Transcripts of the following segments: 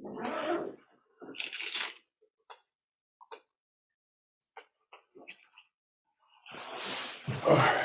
All right.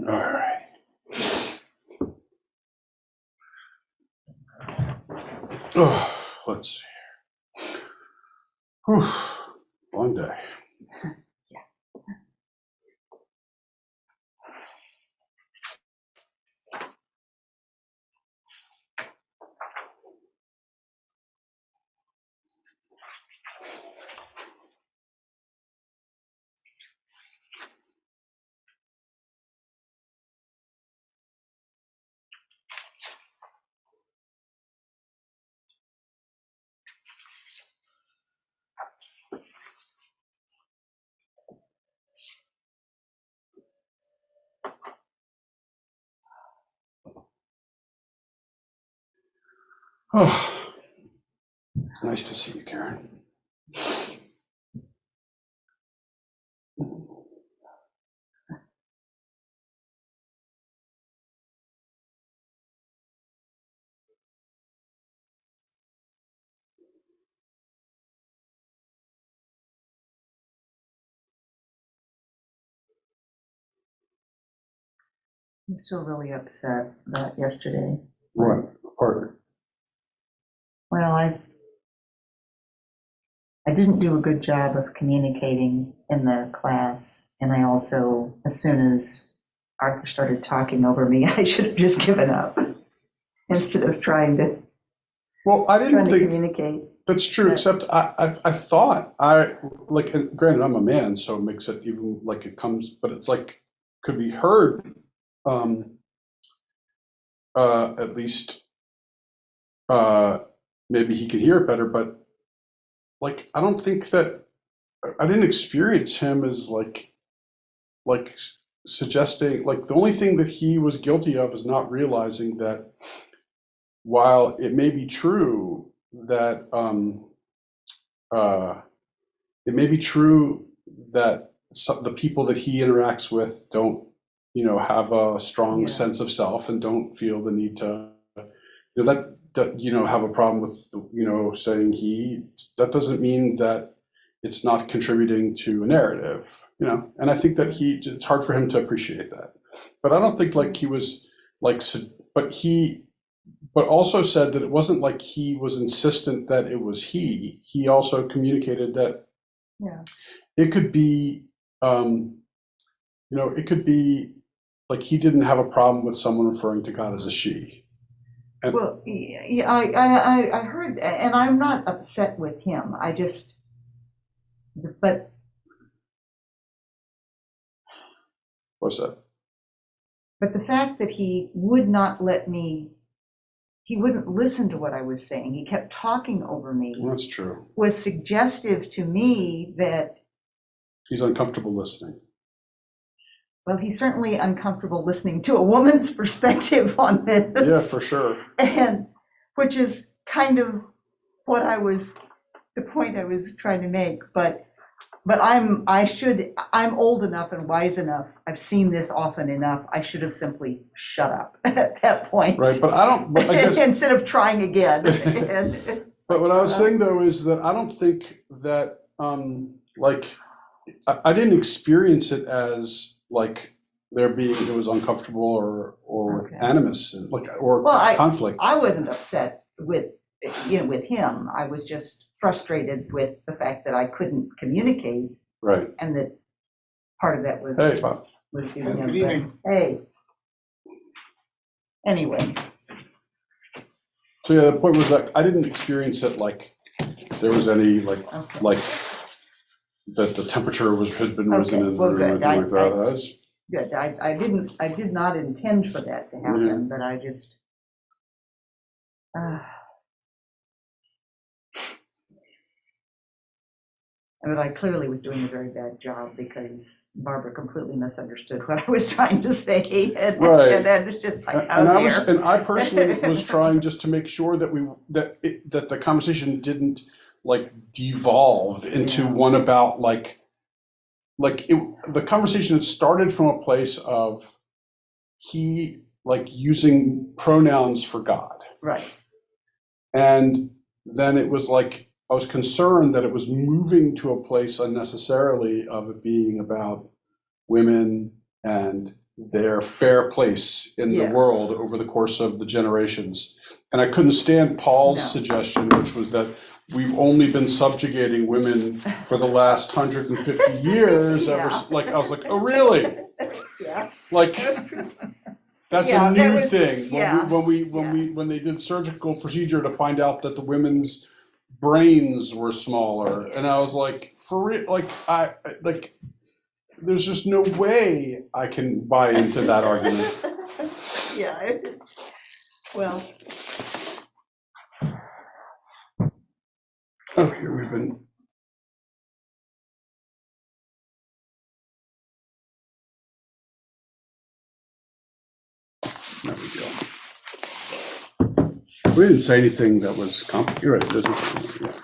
All right. Oh, let's see here. Whew, long day. Oh, nice to see you, Karen. I'm still really upset about yesterday. What? Partner? Well, I didn't do a good job of communicating in the class, and I also, as soon as Arthur started talking over me, I should have just given up instead of trying to communicate. That's true, except I thought like, and granted, I'm a man, so it makes it even like it comes, but it's like could be heard, at least, maybe he could hear it better, but like I don't think that I didn't experience him as like suggesting, like the only thing that he was guilty of is not realizing that while it may be true that it may be true that the people that he interacts with don't, have a strong sense of self and don't feel the need to, have a problem with, saying that doesn't mean that it's not contributing to a narrative, and I think that it's hard for him to appreciate that. But I don't think like he was like, but also said that it wasn't like he was insistent that it was he. He also communicated that it could be, it could be like he didn't have a problem with someone referring to God as a she. And, well, yeah, I heard, and I'm not upset with him. But what's that? But the fact that he would not let me, he wouldn't listen to what I was saying. He kept talking over me. Well, that's true. Was suggestive to me that he's uncomfortable listening. Well, he's certainly uncomfortable listening to a woman's perspective on this. Yeah, for sure. And which is kind of the point I was trying to make. But I'm old enough and wise enough. I've seen this often enough. I should have simply shut up at that point. Right, but I guess instead of trying again. But what I was saying though is that I don't think that like I didn't experience it as like it was uncomfortable or with animus and conflict. I wasn't upset with him. I was just frustrated with the fact that I couldn't communicate. Right. And that part of that was Hey, Bob. was giving him. Hey. Anyway, So yeah, the point was that I didn't experience it like there was any okay. like that the temperature had been risen Okay, in the well, room or good. anything like that. That was, Good. I did not intend for that to happen, but I just, I mean, I clearly was doing a very bad job because Barbara completely misunderstood what I was trying to say, Right. and then it's just like, and how I personally was trying just to make sure that that the conversation didn't like devolve into one about the conversation had started from a place of he like using pronouns for God. Right. And then it was like I was concerned that it was moving to a place unnecessarily of it being about women and their fair place in the world over the course of the generations. And I couldn't stand Paul's suggestion, which was that we've only been subjugating women for the last 150 years. Like I was like, oh really? Yeah. Like that's a new thing. Yeah. When they did surgical procedure to find out that the women's brains were smaller, and I was like, for real? Like there's just no way I can buy into that argument. Yeah. Well. Oh, here we've been. There we go. We didn't say anything that was complicated. Right, there's nothing. Yeah.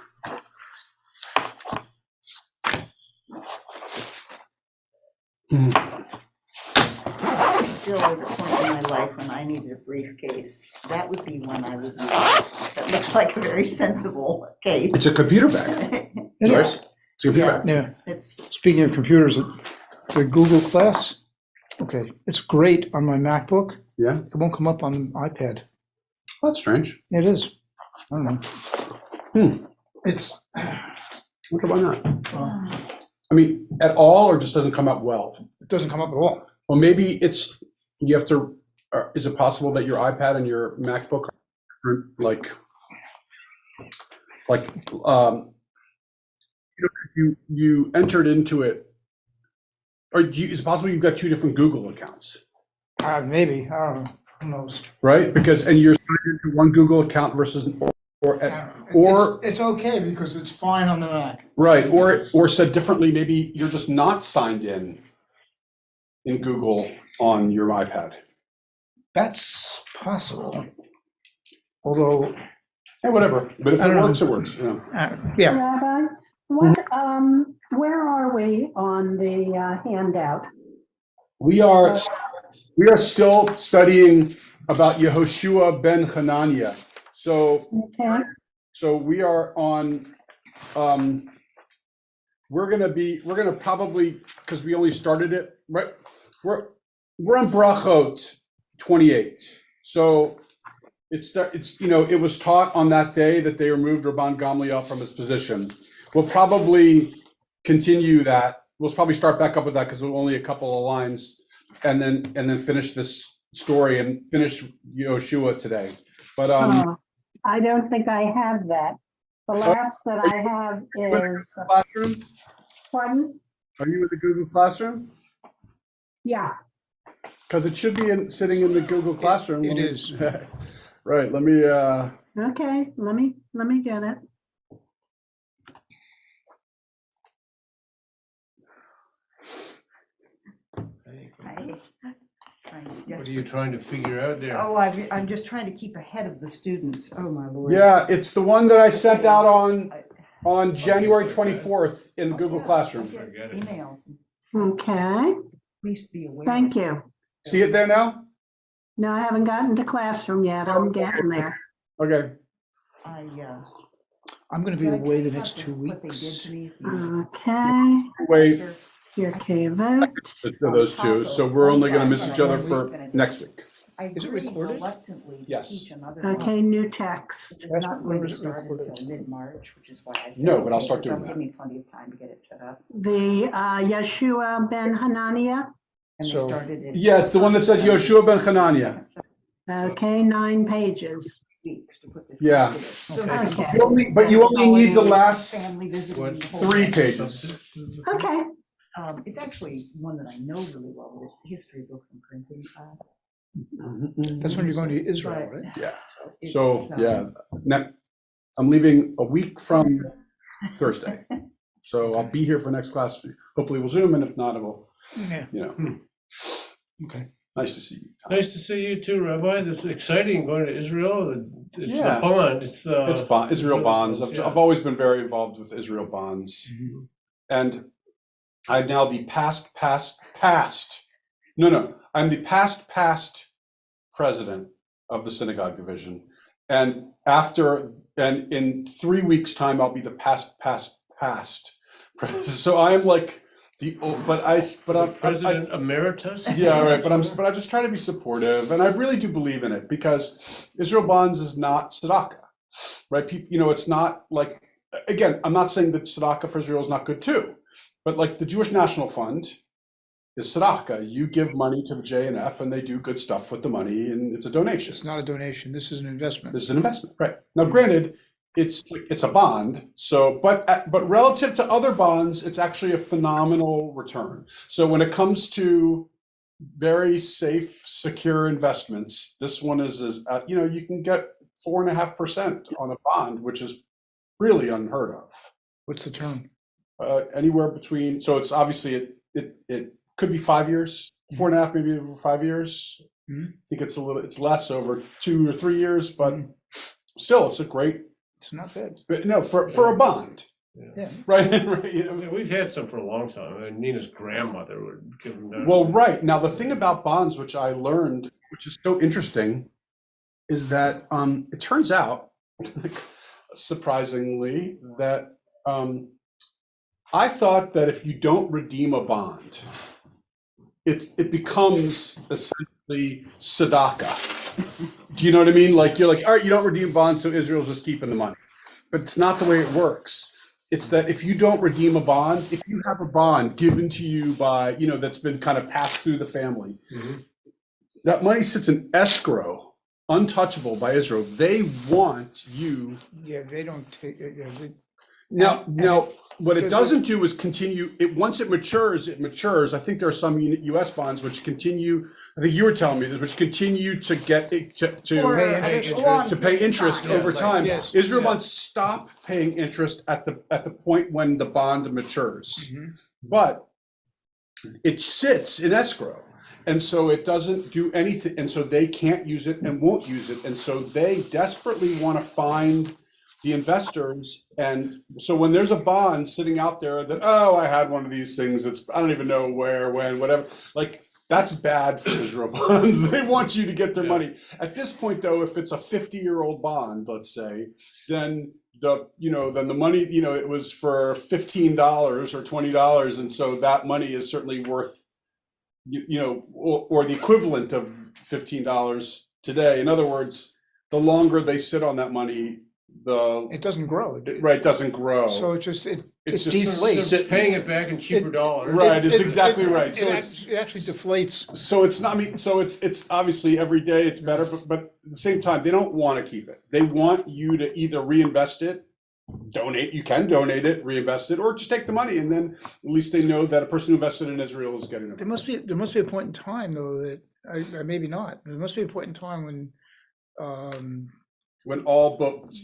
I'm still at a point in my life when I needed a briefcase. That would be one I would use. That looks like a very sensible case. It's a computer bag, right? It's a computer bag. Yeah. Speaking of computers, the Google Class, okay, it's great on my MacBook. Yeah. It won't come up on the iPad. That's strange. It is. I don't know. It's. I wonder why not. I mean, at all, or just doesn't come up well? It doesn't come up at all. Well, maybe you have to. Is it possible that your iPad and your MacBook are like you entered into it, or is it possible you've got two different Google accounts? Maybe. I don't know. Who knows? Right, and you're signed into one Google account versus or it's okay because it's fine on the Mac. Right, or said differently, maybe you're just not signed in Google on your iPad. That's possible. Although, hey, whatever. But if it works, it works. Yeah. Rabbi, what? Where are we on the handout? We are still studying about Yehoshua ben Hananiah. So, okay. So we are on. We're gonna probably, because we only started it, right? We're on Brachot 28. So it's it was taught on that day that they removed Rabban Gamliel from his position. We'll probably continue that. We'll probably start back up with that because we're only a couple of lines, and then finish this story and finish Yehoshua today. But I don't think I have that. The last that I have is. Classroom? Pardon? Are you in the Google Classroom? Yeah. Because it should be sitting in the Google Classroom. It is. Right. Let me. Okay. Let me get it. What are you trying to figure out there? Oh, I'm just trying to keep ahead of the students. Oh, my Lord. Yeah, it's the one that I sent out on January 24th in the Google Classroom. Emails. Okay. Please be aware. Thank you. See it there now? No, I haven't gotten to classroom yet. I'm getting there. Okay. I'm going to be away the next 2 weeks. Okay. Wait. Your K-vote. Those two. So we're only going to miss each other for next week. Is it recorded? Yes. Okay, new text. It's not going to start until mid-March, which is why I said. No, but I'll start doing that. Give me plenty of time to get it set up. The Yeshua ben Hananiah. And they So- started it. Yeah, it's the one that says Yehoshua ben Hananiah. Okay, 9 pages. Weeks to put this Yeah. together. So Okay. it's like But you only need the holidays, last family visiting, What? the whole 3 thing. pages. Okay, It's actually one that I know really well, but it's history books and printing. That's when you're going to Israel, But right? Yeah. it's, So, yeah, I'm leaving a week from Thursday. So I'll be here for next class. Hopefully we'll Zoom, and if not, we'll, Yeah. Okay. Nice to see you, Tom. Nice to see you too, Rabbi. That's exciting going to Israel. It's Yeah. the bond. It's Israel bonds. yeah. I've always been very involved with Israel bonds. Mhm. And I'm now the I'm the past president of the synagogue division. And in 3 weeks' time, I'll be the past president. So I am like but I'm President Emeritus. yeah, right. But I'm just trying to be supportive, and I really do believe in it because Israel bonds is not tzedakah, right? People, it's not like, again, I'm not saying that tzedakah for Israel is not good too, but like the Jewish National Fund is tzedakah. You give money to the JNF, and they do good stuff with the money, and it's a donation. It's not a donation. This is an investment. This is an investment, right? Now, granted, it's a bond. So, but relative to other bonds, it's actually a phenomenal return. So when it comes to very safe, secure investments, this one is you can get 4.5% on a bond, which is really unheard of. What's the term? Anywhere between. So it's obviously it could be 5 years, 4.5, maybe over 5 years. Mhm. I think it's less over 2 or 3 years, but still, it's a great. It's not bad. But no, for a bond, Yeah. right? Yeah, we've had some for a long time. I mean, Nina's grandmother would give them that. Well, right. Now, the thing about bonds, which I learned, which is so interesting, is that it turns out, surprisingly, that I thought that if you don't redeem a bond, it becomes essentially tzedakah. Do you know what I mean? Like, you're like, all right, you don't redeem bonds, so Israel's just keeping the money. But it's not the way it works. It's that if you don't redeem a bond, if you have a bond given to you by, that's been kind of passed through the family, that money sits in escrow, untouchable by Israel. They want you. Yeah, they don't take it. Yeah, Now, what it does doesn't do is continue. Once it matures, it matures. I think there are some U.S. bonds which continue. I think you were telling me this, which continue to get to pay interest over time. Yes, Israel yeah. bonds stop paying interest at the point when the bond matures, Mhm. but it sits in escrow. And so it doesn't do anything, and so they can't use it and won't use it. And so they desperately want to find the investors. And so when there's a bond sitting out there that, oh, I had one of these things, I don't even know where, when, whatever, like, that's bad for Israel bonds. They want you to get their money. At this point, though, if it's a 50-year-old bond, let's say, then the money, it was for $15 or $20. And so that money is certainly worth, or the equivalent of $15 today. In other words, the longer they sit on that money, It doesn't grow. it doesn't grow. So it It's just deflates. They're paying it back in cheaper dollars. Right, it's exactly right. So it actually deflates. So it's not. I mean, so it's obviously every day it's better, but at the same time, they don't want to keep it. They want you to either reinvest it, donate. You can donate it, reinvest it, or just take the money, and then at least they know that a person who invested in Israel is getting it. There must be a point in time though that maybe not. There must be a point in time when all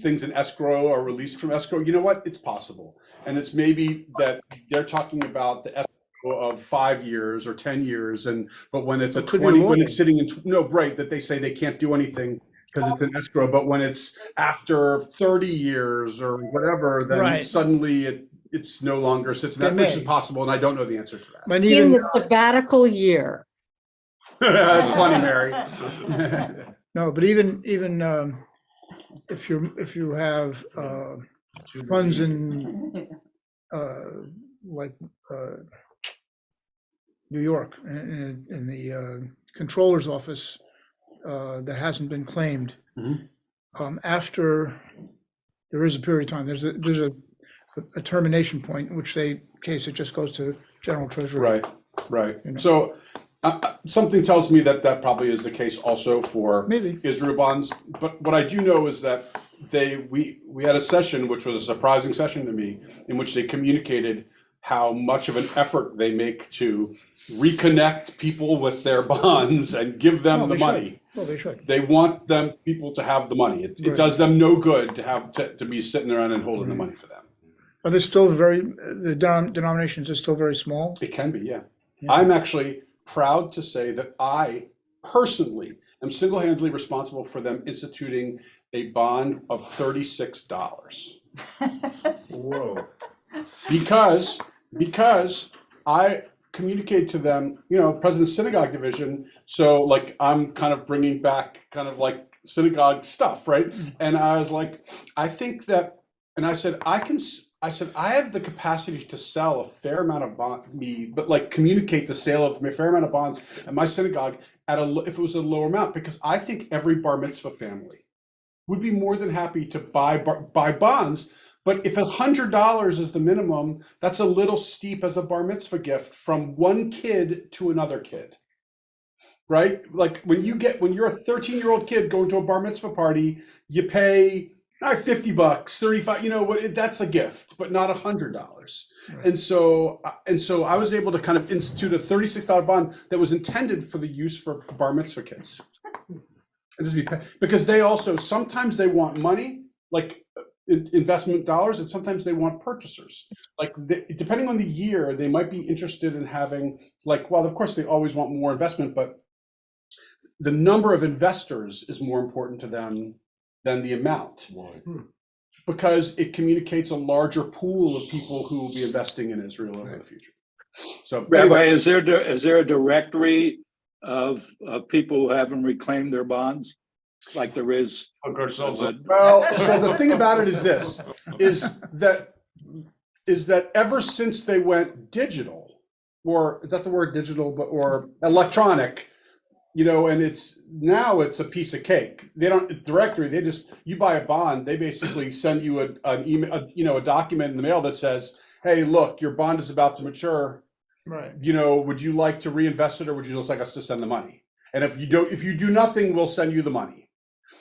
things in escrow are released from escrow. You know what? It's possible, and it's maybe that they're talking about the escrow of 5 years or 10 years, but when it's a 20, when it's sitting in that they say they can't do anything because it's an escrow. But when it's after 30 years or whatever, then suddenly it's no longer sits in that, which is possible, and I don't know the answer to that. In the sabbatical year. That's funny, Mary. No, but even if you have funds in like New York in the controller's office that hasn't been claimed, after there is a period of time, there's a termination point in which it just goes to general treasury. Right. So Something tells me that that probably is the case also for Maybe. Israel bonds. But what I do know is that we had a session, which was a surprising session to me, in which they communicated how much of an effort they make to reconnect people with their bonds and give them Well, the they money. should. Well, they should. They want people to have the money. It Right. does them no good to have to be sitting around and holding the Right. money for them. Are they still the denominations are still very small? It can be, yeah. Yeah. I'm actually proud to say that I personally am single-handedly responsible for them instituting a bond of $36 Whoa. because I communicate to them, President Synagogue Division. So like I'm kind of bringing back kind of like synagogue stuff, right? And I was like, I think that, and I said, I have the capacity to sell a fair amount of but like communicate the sale of a fair amount of bonds at my synagogue if it was a lower amount, because I think every bar mitzvah family would be more than happy to buy bonds. But if $100 is the minimum, that's a little steep as a bar mitzvah gift from one kid to another kid, right? Like when you're a 13-year-old kid going to a bar mitzvah party, you pay $50, 35, that's a gift, but not $100. Right. And so I was able to kind of institute a $36 bond that was intended for the use for bar mitzvah kids. And just because they also, sometimes they want money, like investment dollars, and sometimes they want purchasers. Like depending on the year, they might be interested in having well, of course they always want more investment, but the number of investors is more important to them than the amount. Why? Because it communicates a larger pool of people who will be investing in Israel over the future. So Rabbi, anyway, is there a directory of people who haven't reclaimed their bonds, like there is? well, so the thing about it is this: is that ever since they went digital, or is that the word digital, or electronic, and it's a piece of cake. They don't directory. They just, you buy a bond, they basically send you an email, a document in the mail that says, hey, look, your bond is about to mature. Right. Would you like to reinvest it, or would you just like us to send the money? And if you do nothing, we'll send you the money,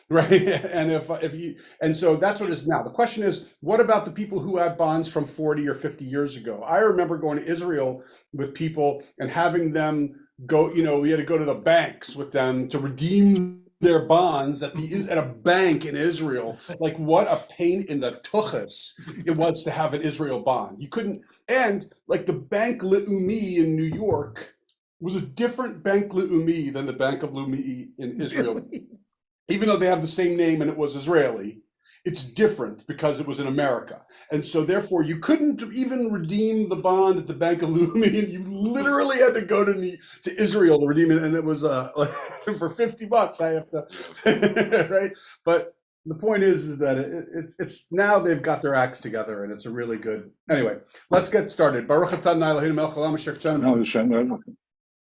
right? And so that's what it is now. The question is, what about the people who had bonds from 40 or 50 years ago? I remember going to Israel with people and having them go, we had to go to the banks with them to redeem their bonds at a bank in Israel. Like, what a pain in the tuchus it was to have an Israel bond. You couldn't, and like the Bank Leumi in New York was a different Bank Leumi than the Bank of Leumi in Israel. Really? Even though they have the same name and it was Israeli, it's different because it was in America. And so therefore you couldn't even redeem the bond at the Bank of Leumi, and you literally had to go to Israel to redeem it. And it was for $50 I have to, right? But the point is that it's now they've got their acts together, and it's a really good, anyway, let's get started. Baruch atah Adonai Eloheinu melech haolam asher tzavanu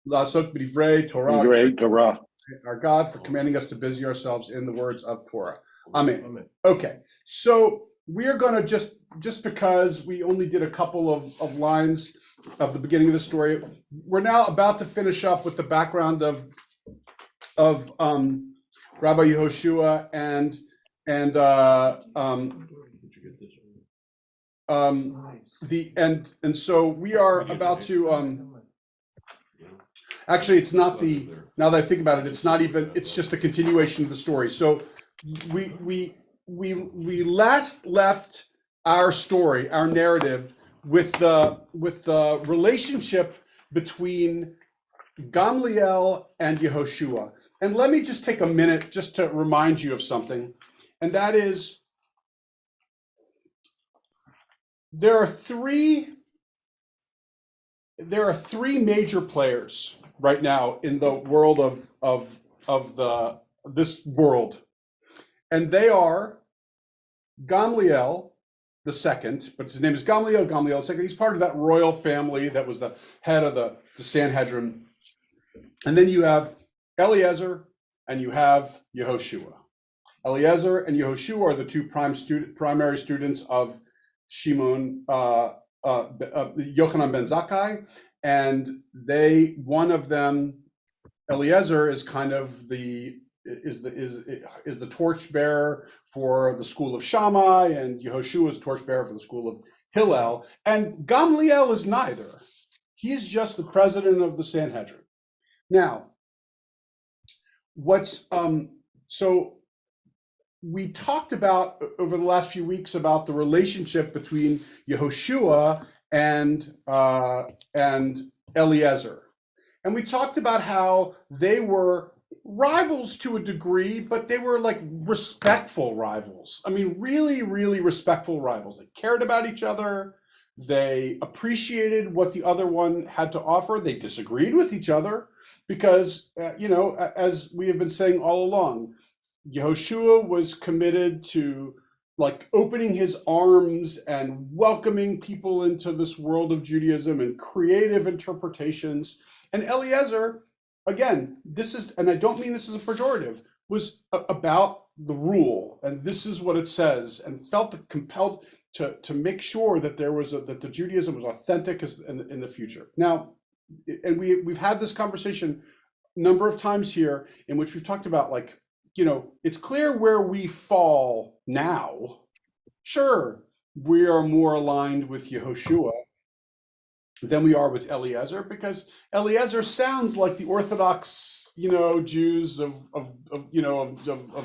la'asok b'divrei Torah. Great Torah. Our God, for commanding us to busy ourselves in the words of Torah. Amen. Okay, so we are going to just because we only did a couple of lines of the beginning of the story, we're now about to finish up with the background of Rabbi Yehoshua and so we are about to actually, it's not now that I think about it, it's just a continuation of the story. So we last left our story, our narrative, with the relationship between Gamliel and Yehoshua. And let me just take a minute just to remind you of something, and that is there are three major players right now in the world of this world, and they are Gamliel the second, but his name is Gamliel the second. He's part of that royal family that was the head of the Sanhedrin, and then you have Eliezer and you have Yehoshua. Eliezer and Yehoshua are the two primary students of Shimon, Yochanan ben Zakkai, and one of them Eliezer is kind of the torchbearer for the school of Shammai, and Yehoshua is torchbearer for the school of Hillel, and Gamliel is neither. He's just the president of the Sanhedrin. Now, so we talked about over the last few weeks about the relationship between Yehoshua and Eliezer. And we talked about how they were rivals to a degree, but they were like respectful rivals. I mean, really, really respectful rivals. They cared about each other. They appreciated what the other one had to offer. They disagreed with each other because, as we have been saying all along, Yehoshua was committed to like opening his arms and welcoming people into this world of Judaism and creative interpretations. And Eliezer, again, and I don't mean this as a pejorative, was about the rule, and this is what it says, and felt compelled to make sure that that the Judaism was authentic in the future. Now, and we've had this conversation a number of times here in which we've talked about like, it's clear where we fall now. Sure, we are more aligned with Yehoshua than we are with Eliezer, because Eliezer sounds like the Orthodox, Jews of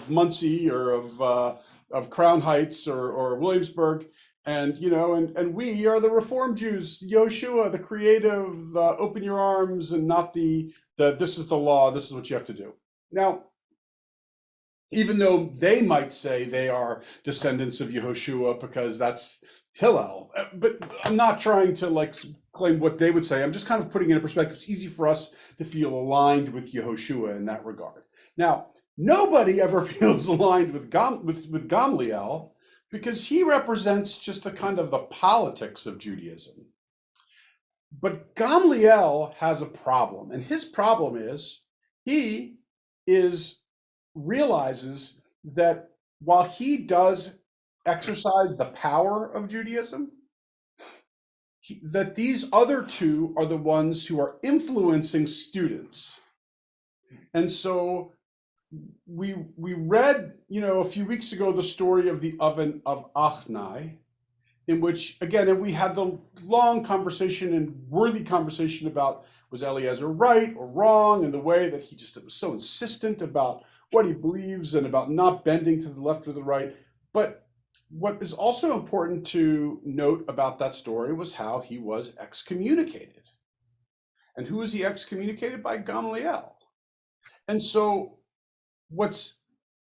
Muncie or of Crown Heights or Williamsburg, and we are the Reform Jews, Yehoshua, the creative, the open your arms, and not the this is the law, this is what you have to do. Now, even though they might say they are descendants of Yehoshua because that's Hillel, but I'm not trying to like claim what they would say. I'm just kind of putting it in perspective. It's easy for us to feel aligned with Yehoshua in that regard. Now, nobody ever feels aligned with Gamliel because he represents just the kind of the politics of Judaism. But Gamliel has a problem, and his problem is he realizes that while he does exercise the power of Judaism, that these other two are the ones who are influencing students. And so we read, a few weeks ago, the story of the oven of Achnai, in which, again, and we had the long conversation and worthy conversation about was Eliezer right or wrong, and the way that he just was so insistent about what he believes and about not bending to the left or the right. But what is also important to note about that story was how he was excommunicated. And who was he excommunicated by? Gamliel. And so what's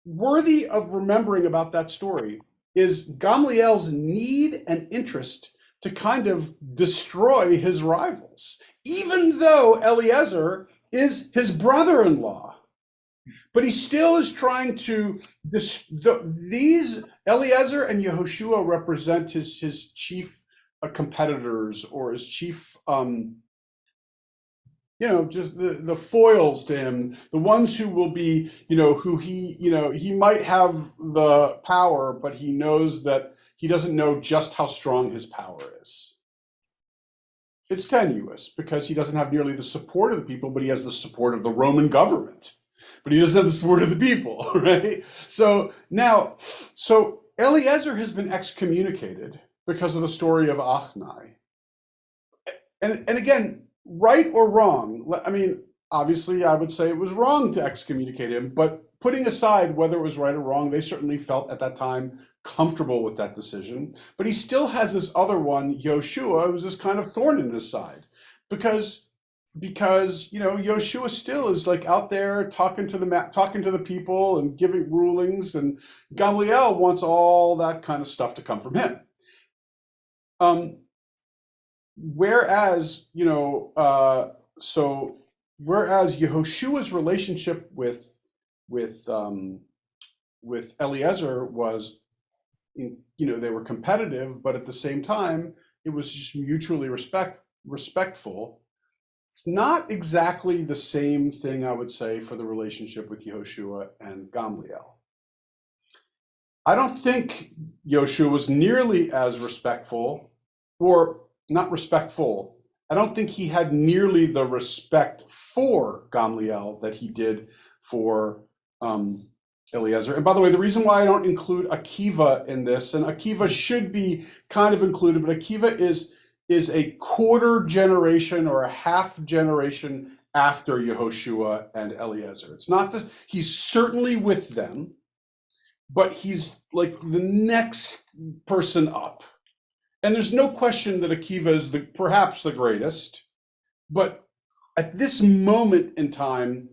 worthy of remembering about that story is Gamliel's need and interest to kind of destroy his rivals, even though Eliezer is his brother-in-law. But he still is trying to, these Eliezer and Yehoshua represent his chief competitors, or his chief, just the foils to him, the ones who will be, who he might have the power, but he knows that he doesn't know just how strong his power is. It's tenuous because he doesn't have nearly the support of the people, but he has the support of the Roman government. But he doesn't have the support of the people, right? So Eliezer has been excommunicated because of the story of Achnai. And again, right or wrong, I mean, obviously I would say it was wrong to excommunicate him, but putting aside whether it was right or wrong, they certainly felt at that time comfortable with that decision. But he still has this other one, Yehoshua, who's this kind of thorn in his side, because Yehoshua still is like out there talking to the people and giving rulings, and Gamliel wants all that kind of stuff to come from him. Whereas Yehoshua's relationship with Eliezer was, they were competitive, but at the same time it was just mutually respectful. It's not exactly the same thing, I would say, for the relationship with Yehoshua and Gamliel. I don't think Yehoshua was nearly as respectful, or not respectful. I don't think he had nearly the respect for Gamliel that he did for Eliezer. And by the way, the reason why I don't include Akiva in this, and Akiva should be kind of included, but Akiva is a quarter generation or a half generation after Yehoshua and Eliezer. It's not that he's certainly with them, but he's like the next person up. And there's no question that Akiva is perhaps the greatest, but at this moment in time,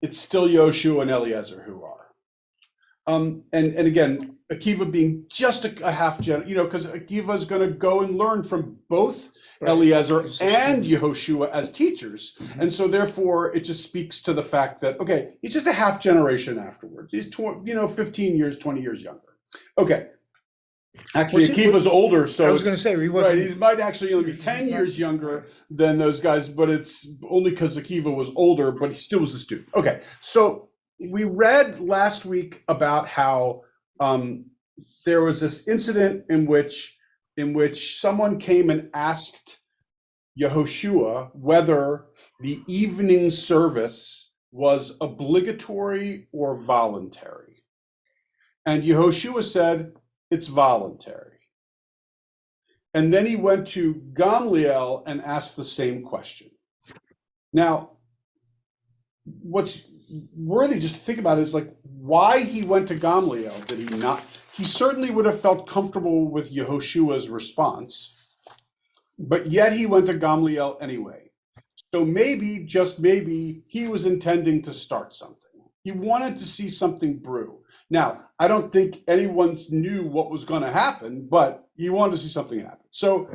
it's still Yehoshua and Eliezer who are. And again, Akiva being just a half gen, because Akiva is going to go and learn from both Eliezer and Yehoshua as teachers. And so therefore, it just speaks to the fact that, okay, he's just a half generation afterwards. He's 15 years, 20 years younger. Okay. Actually, Akiva's older, so I was going to say, he wasn't. right, he might actually only be 10 years younger than those guys, but it's only because Akiva was older, but he still was a student. Okay, so we read last week about how there was this incident in which someone came and asked Yehoshua whether the evening service was obligatory or voluntary. And Yehoshua said, it's voluntary. And then he went to Gamliel and asked the same question. Now, what's worthy just to think about is like why he went to Gamliel. Did he not? He certainly would have felt comfortable with Yehoshua's response, but yet he went to Gamliel anyway. So maybe, just maybe, he was intending to start something. He wanted to see something brew. Now, I don't think anyone knew what was going to happen, but he wanted to see something happen. So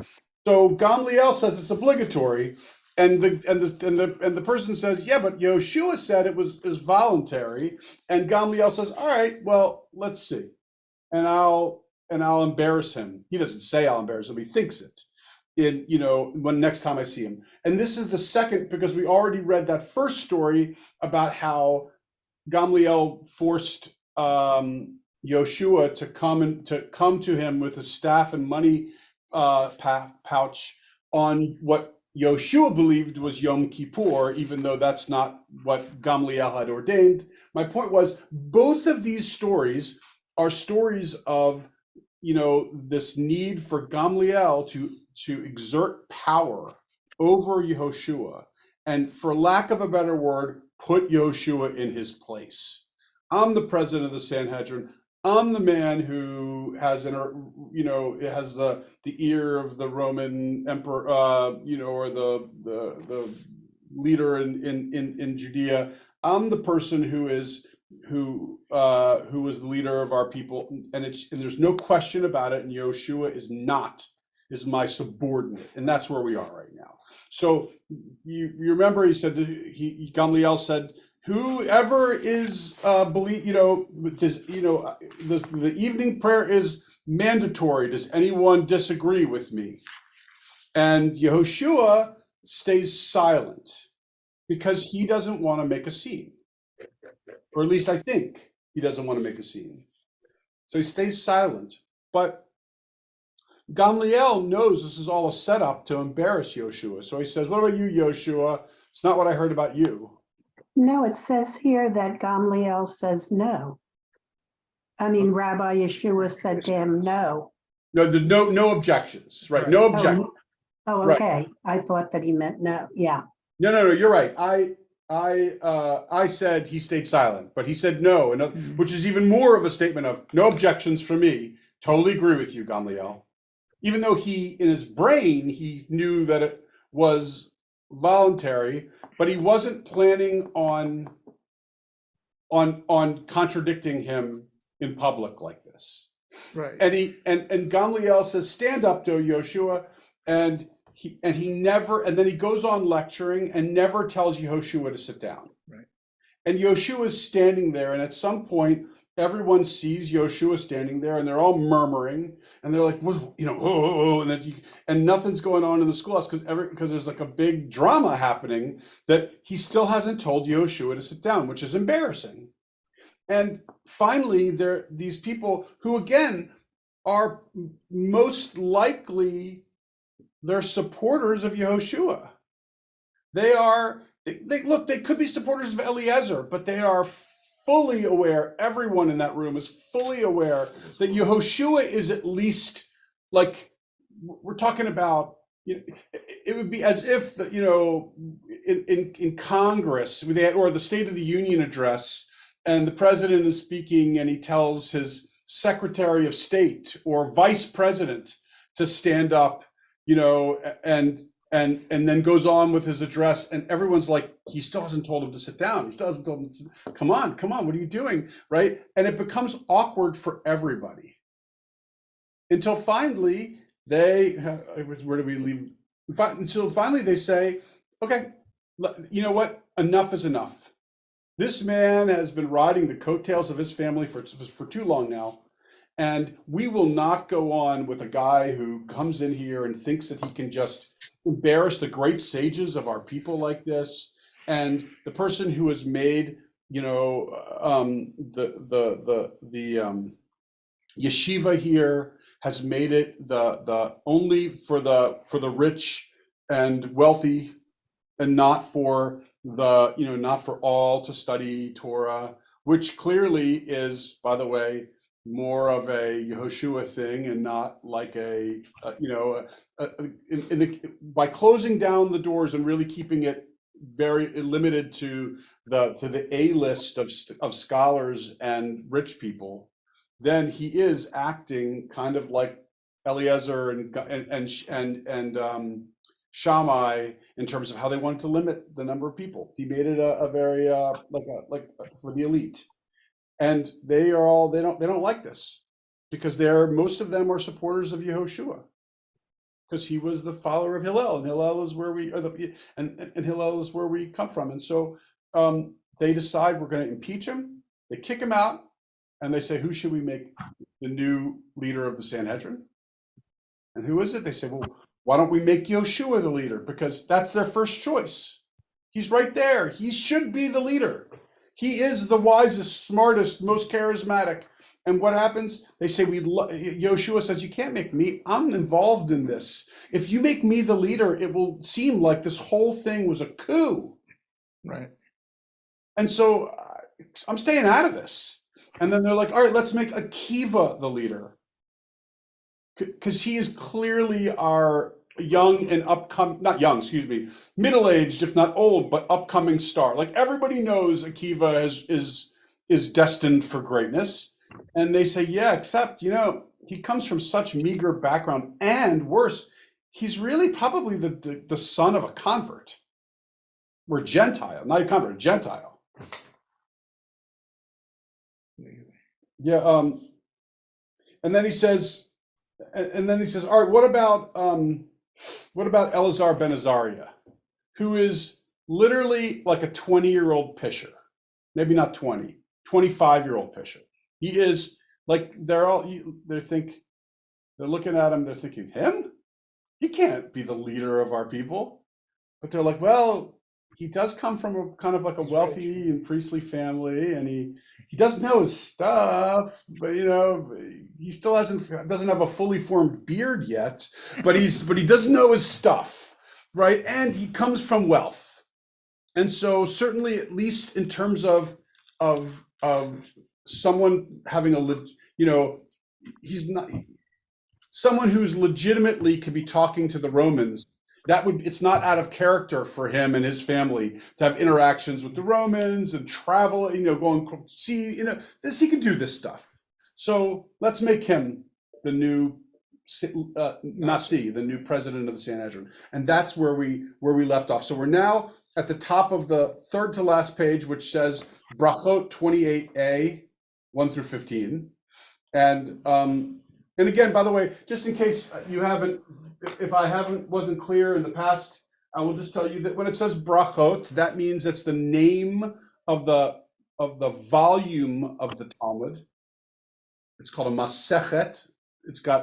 Gamliel says it's obligatory, and the person says, yeah, but Yehoshua said it was voluntary, and Gamliel says, all right, well, let's see, and I'll embarrass him. He doesn't say I'll embarrass him; he thinks it. When next time I see him. And this is the second, because we already read that first story about how Gamliel forced Yehoshua to come to him with a staff and money pouch on what Yehoshua believed was Yom Kippur, even though that's not what Gamliel had ordained. My point was, both of these stories are stories of this need for Gamliel to exert power over Yehoshua, and for lack of a better word, put Yehoshua in his place. I'm the president of the Sanhedrin. I'm the man who has has the ear of the Roman emperor, or the leader in Judea. I'm the person who is the leader of our people, and there's no question about it. And Yehoshua is my subordinate, and that's where we are right now. So you remember he said Gamliel said, whoever is the evening prayer is mandatory. Does anyone disagree with me? And Yehoshua stays silent because he doesn't want to make a scene, or at least I think he doesn't want to make a scene. So he stays silent, but Gamliel knows this is all a setup to embarrass Yehoshua. So he says, what about you, Yehoshua? It's not what I heard about you. No, it says here that Gamliel says no. I mean, Rabbi Yeshua said to him, no. No objections, right? No objections. Oh, Right. okay. I thought that he meant no. Yeah. No, you're right. I said he stayed silent, but he said no, which is even more of a statement of no objections from me. Totally agree with you, Gamliel. Even though in his brain, he knew that it was voluntary, but he wasn't planning on contradicting him in public like this. Right. And Gamliel says, stand up to Yehoshua, and he never, and then he goes on lecturing and never tells Yehoshua to sit down. Right. And Yehoshua is standing there, and at some point, everyone sees Yehoshua standing there, and they're all murmuring, and they're like, and nothing's going on in the schoolhouse because there's like a big drama happening that he still hasn't told Yehoshua to sit down, which is embarrassing. And finally, there these people who again are most likely they're supporters of Yehoshua. They are they could be supporters of Eliezer, but they are fully aware, everyone in that room is fully aware that Yehoshua is at least, like, we're talking about, it would be as if in Congress or the State of the Union address, and the president is speaking and he tells his Secretary of State or Vice President to stand up, and then goes on with his address, and everyone's like, he still hasn't told him to sit down. He still hasn't told him to, come on, what are you doing, right? And it becomes awkward for everybody until finally where do we leave? Until finally they say, okay, you know what? Enough is enough. This man has been riding the coattails of his family for too long now. And we will not go on with a guy who comes in here and thinks that he can just embarrass the great sages of our people like this. And the person who has made, the yeshiva here has made it the only for the rich and wealthy, and not for not for all to study Torah, which clearly is, by the way, more of a Yehoshua thing and not like by closing down the doors and really keeping it very limited to the A list of scholars and rich people, then he is acting kind of like Eliezer and Shammai in terms of how they wanted to limit the number of people. He made it a very like for the elite, and they don't like this because most of them are supporters of Yehoshua because he was the follower of Hillel, and Hillel is where we and Hillel is where we come from, and so they decide we're going to impeach him. They kick him out. And they say, who should we make the new leader of the Sanhedrin? And who is it? They say, well, why don't we make Yehoshua the leader? Because that's their first choice. He's right there. He should be the leader. He is the wisest, smartest, most charismatic. And what happens? They say, Yehoshua says, you can't make me. I'm involved in this. If you make me the leader, it will seem like this whole thing was a coup. Right. And so I'm staying out of this. And then they're like, all right, let's make Akiva the leader. Because he is clearly our young and middle-aged, if not old, but upcoming star. Like everybody knows Akiva is destined for greatness. And they say, yeah, except, he comes from such meager background, and worse, he's really probably the son of a convert. Or Gentile, not a convert, a Gentile. Yeah, and then he says, all right, what about Elazar ben Azariah, who is literally like a 20-year-old pisher, maybe not 20, 25-year-old pisher. He is like they're looking at him, they're thinking, him? He can't be the leader of our people. But they're like, well, he does come from a kind of like a wealthy and priestly family, and he does know his stuff, but he still doesn't have a fully formed beard yet, but he does know his stuff, right? And he comes from wealth, and so certainly, at least in terms of someone having he's not someone who's legitimately could be talking to the Romans. It's not out of character for him and his family to have interactions with the Romans and travel, go and see, he can do this stuff. So let's make him the new Nasi, the new president of the Sanhedrin. And that's where we left off. So we're now at the top of the third to last page, which says Brachot 28a, 1 through 15. And again, by the way, just in case if I wasn't clear in the past, I will just tell you that when it says brachot, that means it's the name of the volume of the Talmud. It's called a masechet.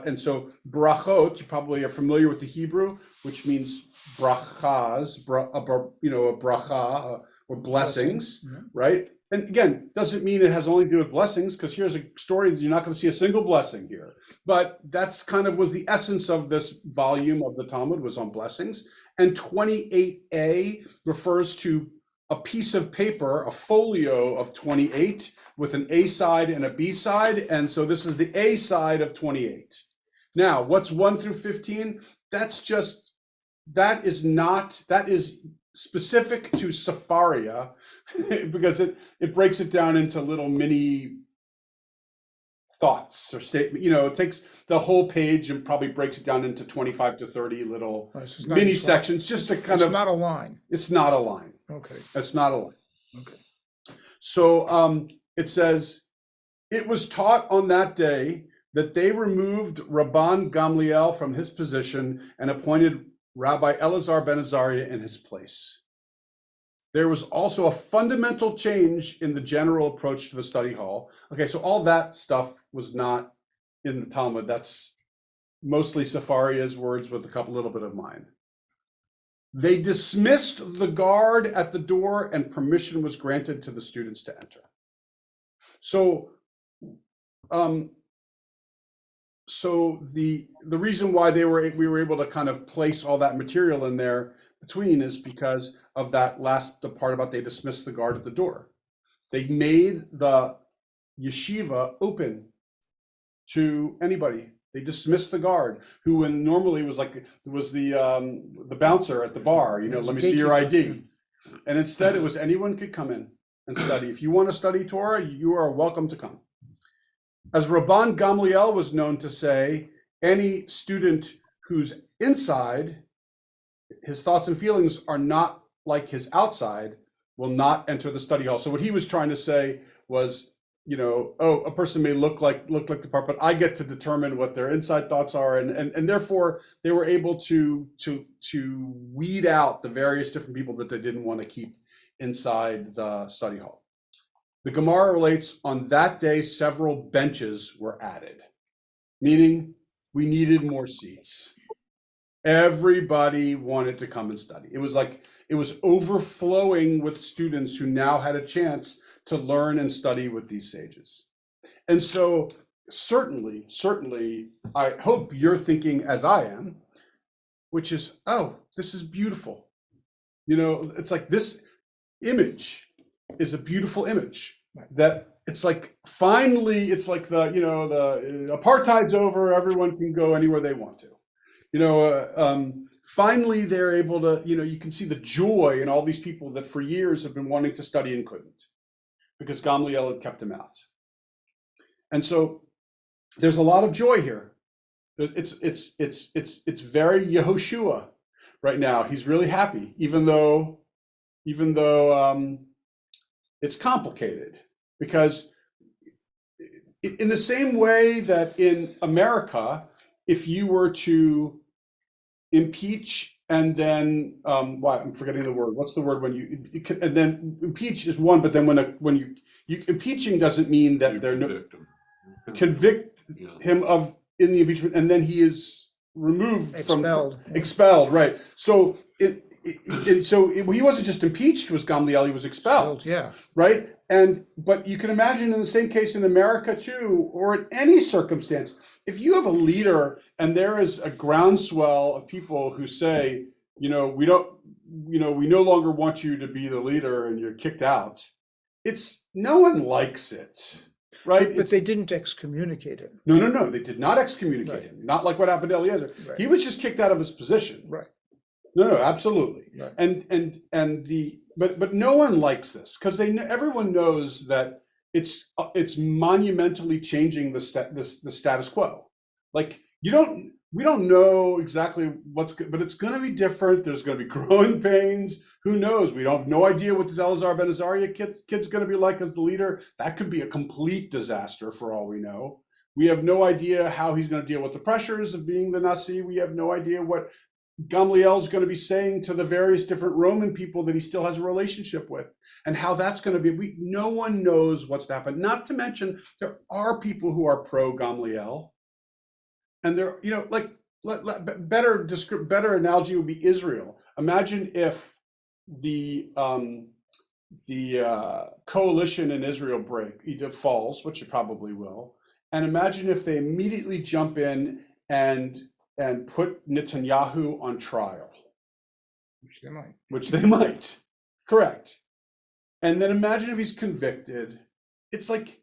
And so brachot, you probably are familiar with the Hebrew, which means brachas, a bracha, or blessings, right? And again, doesn't mean it has only to do with blessings, because here's a story that you're not going to see a single blessing here. But that's kind of was the essence of this volume of the Talmud, was on blessings. And 28a refers to a piece of paper, a folio of 28 with an A side and a B side. And so this is the A side of 28. Now, what's 1 through 15? That is specific to Safaria because it breaks it down into little mini thoughts or statement. It takes the whole page and probably breaks it down into 25 to 30 little This is not mini each line. sections just to kind It's of, not a line. it's not a line. Okay. It's not a line. Okay. So it says, it was taught on that day that they removed Rabban Gamliel from his position and appointed Rabbi Elazar ben Azariah in his place. There was also a fundamental change in the general approach to the study hall. Okay, so all that stuff was not in the Talmud. That's mostly Safaria's words with a little bit of mine. They dismissed the guard at the door and permission was granted to the students to enter. So, the reason why we were able to kind of place all that material in there between is because of the part about they dismissed the guard at the door. They made the yeshiva open to anybody. They dismissed the guard, who normally was the bouncer at the bar. Let me see your ID. And instead, it was anyone could come in and study. If you want to study Torah, you are welcome to come. As Rabban Gamliel was known to say, any student who's inside, his thoughts and feelings are not like his outside, will not enter the study hall. So what he was trying to say was, a person may look like the part, but I get to determine what their inside thoughts are, and therefore they were able to weed out the various different people that they didn't want to keep inside the study hall. The Gemara relates, on that day, several benches were added, meaning we needed more seats. Everybody wanted to come and study. It was overflowing with students who now had a chance to learn and study with these sages. And so certainly, I hope you're thinking as I am, which is, oh, this is beautiful. It's like this image is a beautiful image that it's like, finally, it's like the apartheid's over, everyone can go anywhere they want to. Finally they're able to, you can see the joy in all these people that for years have been wanting to study and couldn't because Gamliel had kept them out. And so there's a lot of joy here. It's very Yehoshua right now. He's really happy, even though it's complicated, because in the same way that in America, if you were to impeach and then I'm forgetting the word. What's the word when you and then impeach is one, but then when you impeaching doesn't mean that they're convict him of in the impeachment, and then he is removed expelled, right? So he wasn't just impeached, was Gamliel, he was expelled. Yeah. Right? But you can imagine in the same case in America too, or in any circumstance, if you have a leader and there is a groundswell of people who say, we no longer want you to be the leader and you're kicked out, no one likes it. Right? But they didn't excommunicate him. No, they did not excommunicate him. Not like what happened to Eliezer. Right. He was just kicked out of his position. Right. No, absolutely. Right. But no one likes this because everyone knows that it's monumentally changing the status quo. Like we don't know exactly what's good, but it's going to be different. There's going to be growing pains. Who knows? We have no idea what this Elazar ben Azariah kid's going to be like as the leader. That could be a complete disaster for all we know. We have no idea how he's going to deal with the pressures of being the Nasi. We have no idea what Gamliel is going to be saying to the various different Roman people that he still has a relationship with, and how that's going to be. No one knows what's to happen. Not to mention, there are people who are pro Gamliel, and they're, better analogy would be Israel. Imagine if the coalition in Israel either falls, which it probably will, and imagine if they immediately jump in and put Netanyahu on trial. Which they might. Which they might. Correct. And then imagine if he's convicted. It's like,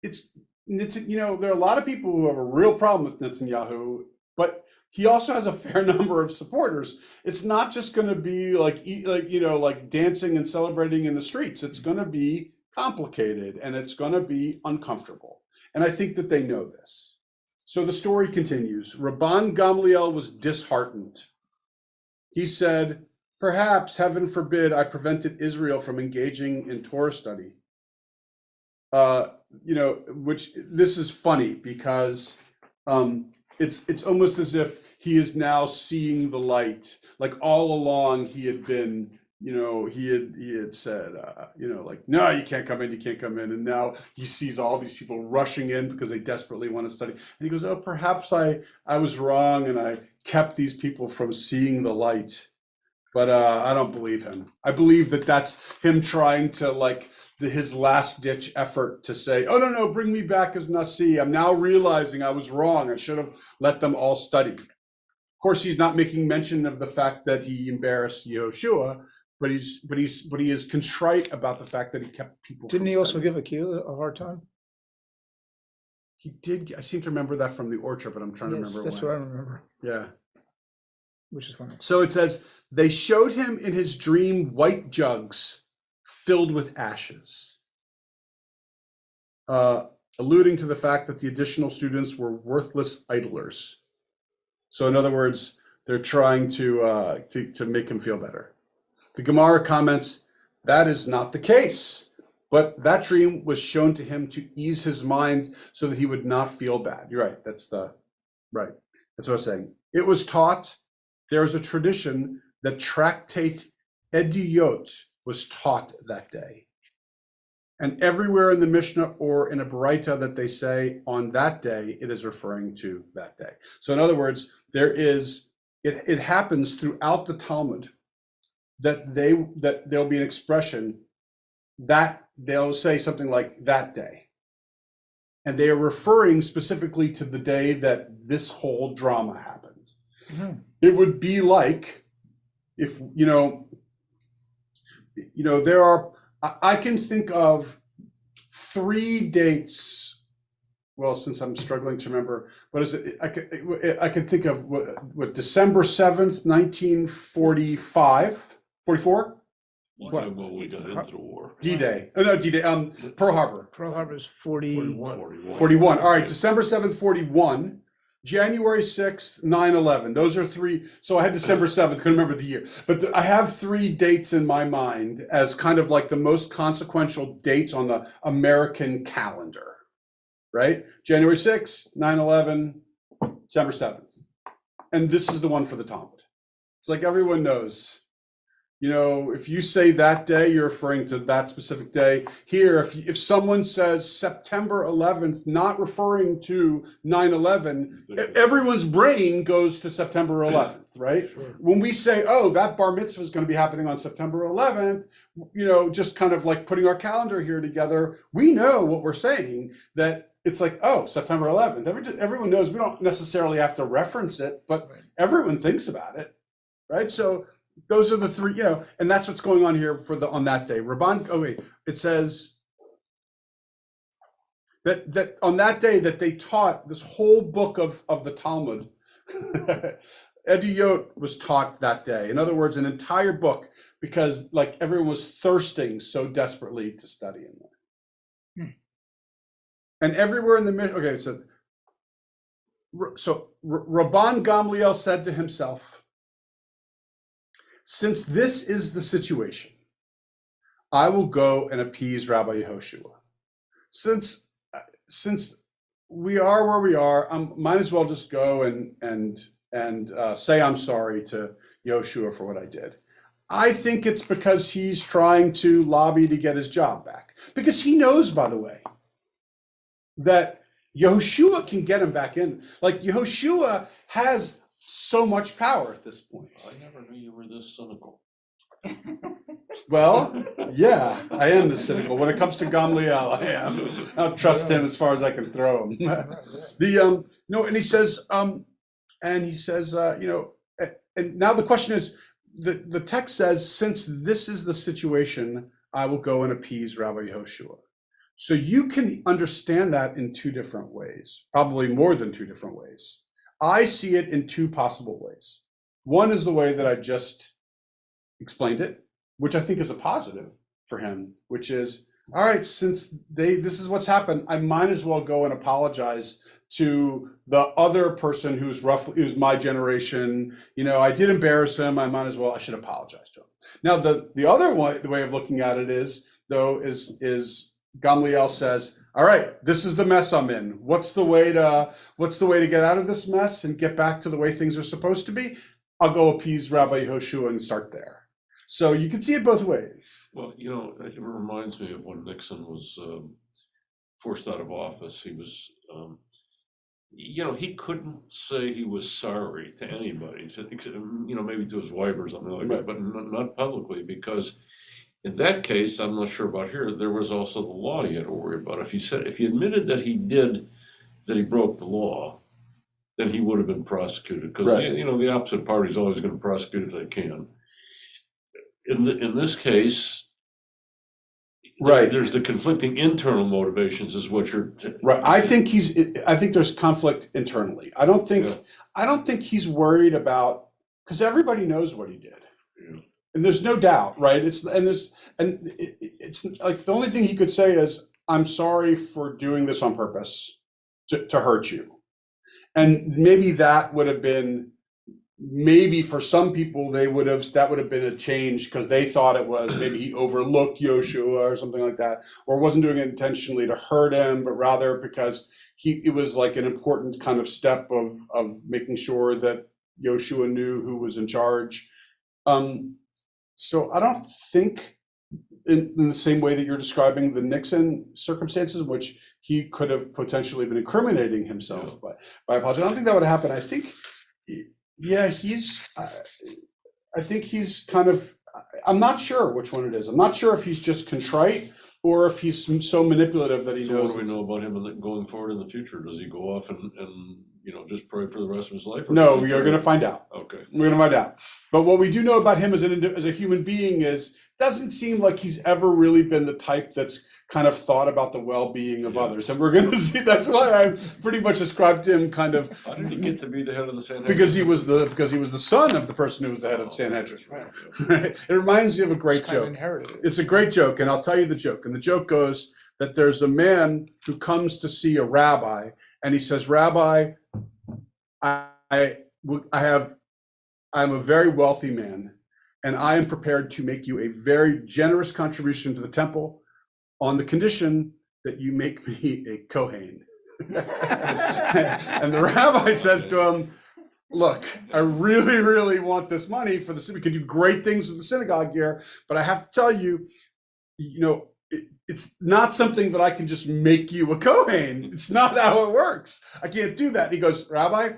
there are a lot of people who have a real problem with Netanyahu, but he also has a fair number of supporters. It's not just going to be like dancing and celebrating in the streets. It's going to be complicated and it's going to be uncomfortable. And I think that they know this. So the story continues. Rabban Gamliel was disheartened. He said, "Perhaps, heaven forbid, I prevented Israel from engaging in Torah study." Which this is funny because it's almost as if he is now seeing the light. Like all along he had been, he had said, like, no, you can't come in, you can't come in. And now he sees all these people rushing in because they desperately want to study. And he goes, oh, perhaps I was wrong and I kept these people from seeing the light. But I don't believe him. I believe that that's him trying to his last ditch effort to say, oh, no, bring me back as Nasi. I'm now realizing I was wrong. I should have let them all study. Of course, he's not making mention of the fact that he embarrassed Yehoshua, but he is contrite about the fact that he kept people. Didn't from he also studying. give Akila a hard time? He did. I seem to remember that from the orchard, but I'm trying to remember. That's what I remember. Yeah. Which is funny. So it says, they showed him in his dream white jugs filled with ashes, alluding to the fact that the additional students were worthless idlers. So in other words, they're trying to make him feel better. The Gemara comments, that is not the case, but that dream was shown to him to ease his mind so that he would not feel bad. You're right. That's what I was saying. It was taught. There is a tradition that tractate Eduyot was taught that day. And everywhere in the Mishnah or in a Baraita that they say on that day, it is referring to that day. So in other words, it happens throughout the Talmud that there'll be an expression that they'll say something like that day. And they are referring specifically to the day that this whole drama happened. Mm-hmm. It would be like if, there are, I can think of 3 dates. Well, since I'm struggling to remember, what is it? I can think of what December 7th, 1945, 44? What we got into the war. D-Day. Oh, no, D-Day. Pearl Harbor. Pearl Harbor is 41. 41. All right, December 7th, 41. January 6th, 9/11. Those are 3. So I had December 7th, couldn't remember the year. But I have 3 dates in my mind as kind of like the most consequential dates on the American calendar, right? January 6th, 9/11, December 7th. And this is the one for the Talmud. It's like everyone knows. If you say that day, you're referring to that specific day. Here, if someone says September 11th, not referring to 9/11, everyone's brain goes to September 11th, right? Sure. When we say, oh, that bar mitzvah is going to be happening on September 11th, just kind of like putting our calendar here together, we know what we're saying, that it's like, oh, September 11th. Everyone knows. We don't necessarily have to reference it, but everyone thinks about it, right? So those are the 3, and that's what's going on here on that day. It says that on that day that they taught this whole book of the Talmud. Eduyot was taught that day. In other words, an entire book, because everyone was thirsting so desperately to study in there. And everywhere in the so Rabban Gamliel said to himself, since this is the situation, I will go and appease Rabbi Yehoshua. Since we are where we are, I might as well just go and say I'm sorry to Yehoshua for what I did. I think it's because he's trying to lobby to get his job back. Because he knows, by the way, that Yehoshua can get him back in. Like Yehoshua has so much power at this point. I never knew you were this cynical. Well, yeah, I am this cynical. When it comes to Gamliel, I am. I don't trust him as far as I can throw him. And he says, and now the question is, the text says, since this is the situation, I will go and appease Rabbi Yehoshua. So you can understand that in two different ways, probably more than two different ways. I see it in two possible ways. One is the way that I just explained it, which I think is a positive for him, which is, all right, since this is what's happened, I might as well go and apologize to the other person who's my generation. I did embarrass him. I should apologize to him. Now, the other way, the way of looking at it is Gamliel says, all right, this is the mess I'm in. What's the way to get out of this mess and get back to the way things are supposed to be? I'll go appease Rabbi Yehoshua and start there. So you can see it both ways. Well, it reminds me of when Nixon was forced out of office. He was, he couldn't say he was sorry to anybody, maybe to his wife or something like that, but not publicly, because in that case, I'm not sure about here, there was also the law you had to worry about. If he admitted that he broke the law, then he would have been prosecuted, because the opposite party is always going to prosecute if they can. In this case, there's the conflicting internal motivations, is what you're right. I think there's conflict internally. I don't think he's worried about, because everybody knows what he did, and there's no doubt, right? It's like the only thing he could say is, I'm sorry for doing this on purpose to hurt you, and maybe that would have been. Maybe for some people that would have been a change, because they thought it was maybe he overlooked Yoshua or something like that, or wasn't doing it intentionally to hurt him, but rather because it was like an important kind of step of making sure that Yoshua knew who was in charge. So I don't think in the same way that you're describing the Nixon circumstances, which he could have potentially been incriminating himself by apologizing. I don't think that would happen. I think. Yeah, I think he's kind of, I'm not sure which one it is. I'm not sure if he's just contrite or if he's so manipulative that he knows. What do we know about him going forward in the future? Does he go off and just pray for the rest of his life? No, we are going to find out. Okay. We're going to find out. But what we do know about him as a human being is, doesn't seem like he's ever really been the type that's kind of thought about the well-being of others. And we're going to see, that's why I pretty much ascribed him kind of. How did he get to be the head of the Sanhedrin? Because he was the son of the person who was the head of the Sanhedrin. Right. It reminds me of a great joke. It's a great joke, and I'll tell you the joke. And the joke goes that there's a man who comes to see a rabbi, and he says, Rabbi, I'm a very wealthy man, and I am prepared to make you a very generous contribution to the temple on the condition that you make me a Kohen. And the rabbi says to him, look, I really, really want this money for the, we can do great things with the synagogue here, but I have to tell you, it's not something that I can just make you a Kohen. It's not how it works. I can't do that. And he goes, Rabbi,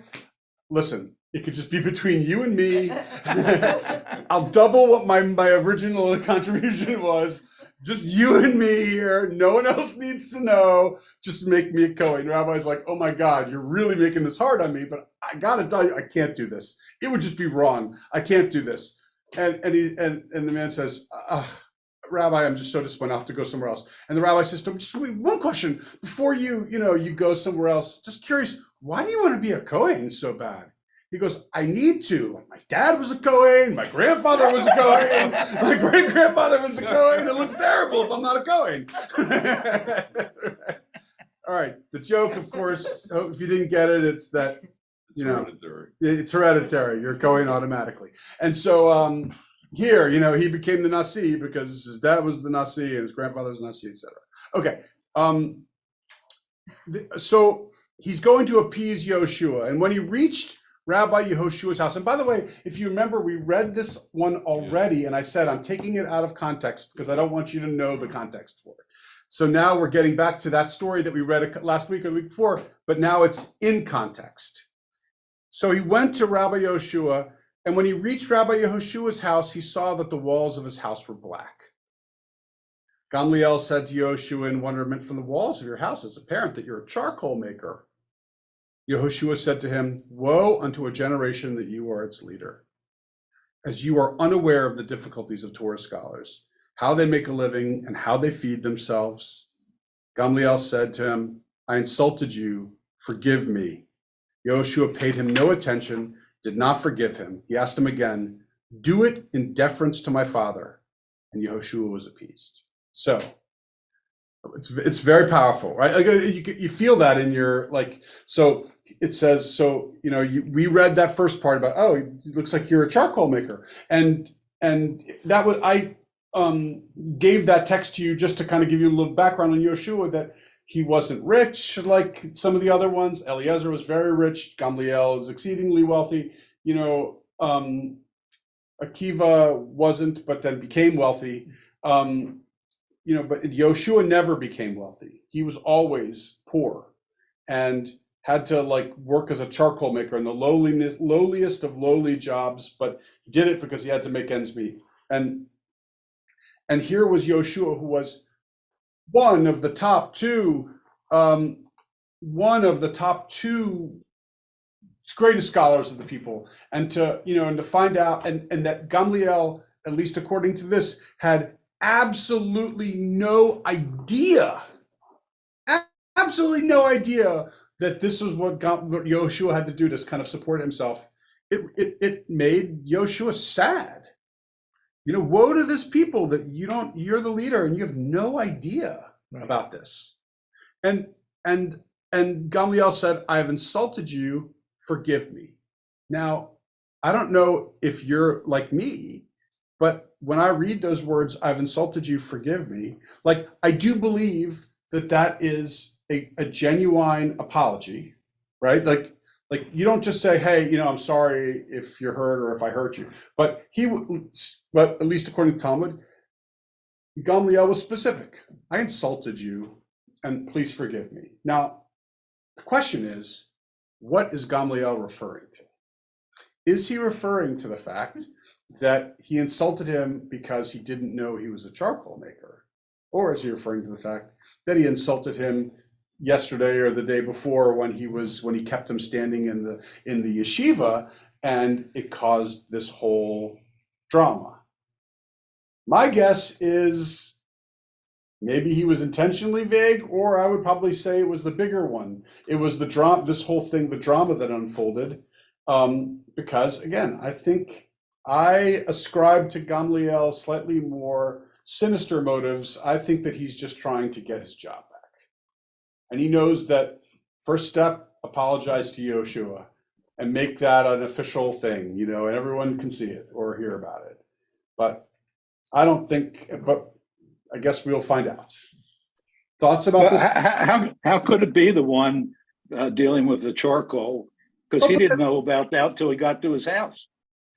listen, it could just be between you and me. I'll double what my original contribution was. Just you and me here. No one else needs to know. Just make me a Kohen. The rabbi's like, oh my God, you're really making this hard on me, but I gotta tell you, I can't do this. It would just be wrong. I can't do this. And the man says, Rabbi, I'm just so disappointed. I'll have to go somewhere else. And the rabbi says to him, just one question before you go somewhere else. Just curious, why do you want to be a Kohen so bad? He goes, I need to. My dad was a Kohen. My grandfather was a Kohen. My great-grandfather was a Kohen. It looks terrible if I'm not a Kohen. All right. The joke, of course, if you didn't get it, it's that, hereditary. It's hereditary. You're a Kohen automatically. And so here, he became the Nasi because his dad was the Nasi and his grandfather was the Nasi, etc. Okay. So he's going to appease Yoshua. And when he reached Rabbi Yehoshua's house. And by the way, if you remember, we read this one already, and I said I'm taking it out of context because I don't want you to know the context for it. So now we're getting back to that story that we read last week or the week before, but now it's in context. So he went to Rabbi Yehoshua, and when he reached Rabbi Yehoshua's house, he saw that the walls of his house were black. Gamliel said to Yehoshua in wonderment, from the walls of your house it's apparent that you're a charcoal maker. Yehoshua said to him, woe unto a generation that you are its leader. As you are unaware of the difficulties of Torah scholars, how they make a living, and how they feed themselves. Gamliel said to him, I insulted you, forgive me. Yehoshua paid him no attention, did not forgive him. He asked him again, do it in deference to my father. And Yehoshua was appeased. So it's very powerful, right? Like you feel that in your, like, so it says, so, you know, we read that first part about, oh, it looks like you're a charcoal maker. And that was, I gave that text to you just to kind of give you a little background on Yehoshua, that he wasn't rich like some of the other ones. Eliezer was very rich. Gamliel is exceedingly wealthy. You know, Akiva wasn't, but then became wealthy. You know, but Yehoshua never became wealthy. He was always poor and had to like work as a charcoal maker in the lowliest of lowly jobs, but he did it because he had to make ends meet. And here was Yehoshua, who was one of the top two greatest scholars of the people, and to, you know, and to find out, and that Gamliel, at least according to this, had absolutely no idea that this was what Yehoshua had to do to kind of support himself. It made Yehoshua sad. You know, woe to this people that you're the leader and you have no idea about this. And Gamliel said, I have insulted you, forgive me. Now, I don't know if you're like me, but when I read those words, I've insulted you, forgive me, like, I do believe that is a genuine apology, right? Like you don't just say, hey, you know, I'm sorry if you're hurt or if I hurt you. But at least according to Talmud, Gamliel was specific. I insulted you, and please forgive me. Now, the question is, what is Gamliel referring to? Is he referring to the fact that he insulted him because he didn't know he was a charcoal maker? Or is he referring to the fact that he insulted him yesterday or the day before when he kept him standing in the yeshiva, and it caused this whole drama? My guess is maybe he was intentionally vague, or I would probably say it was the bigger one. It was the drama, this whole thing, the drama that unfolded. Because again, I think I ascribe to Gamliel slightly more sinister motives. I think that he's just trying to get his job back. And he knows that first step, apologize to Yehoshua and make that an official thing, you know, and everyone can see it or hear about it. But I don't think, but I guess we'll find out. Thoughts about this? How could it be the one dealing with the charcoal? Because he didn't know about that until he got to his house.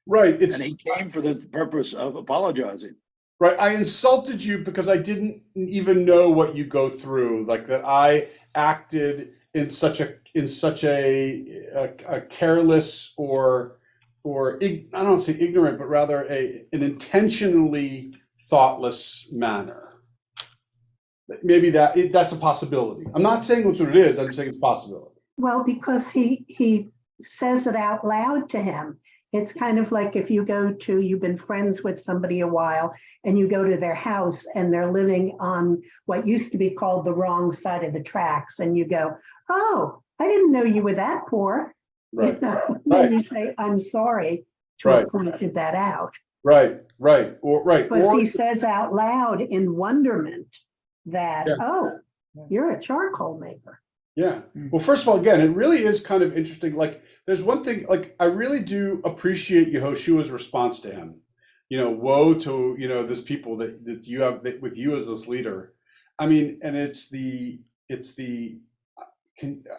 Right. And he came for the purpose of apologizing. Right. I insulted you because I didn't even know what you go through, like that I acted in such a careless or I don't say ignorant, but rather an intentionally thoughtless manner. Maybe that's a possibility. I'm not saying that's what it is. I'm saying it's a possibility. Well, because he says it out loud to him. It's kind of like if you've been friends with somebody a while and you go to their house and they're living on what used to be called the wrong side of the tracks, and you go, oh, I didn't know you were that poor. Right. You know? Right. And you say, I'm sorry to Right. have pointed that out. Right. Because he says out loud in wonderment that, Yeah. oh, you're a charcoal maker. Yeah. Well, first of all, again, it really is kind of interesting. Like, there's one thing, like, I really do appreciate Yehoshua's response to him. You know, woe to, you know, this people that you have with you as this leader. I mean, and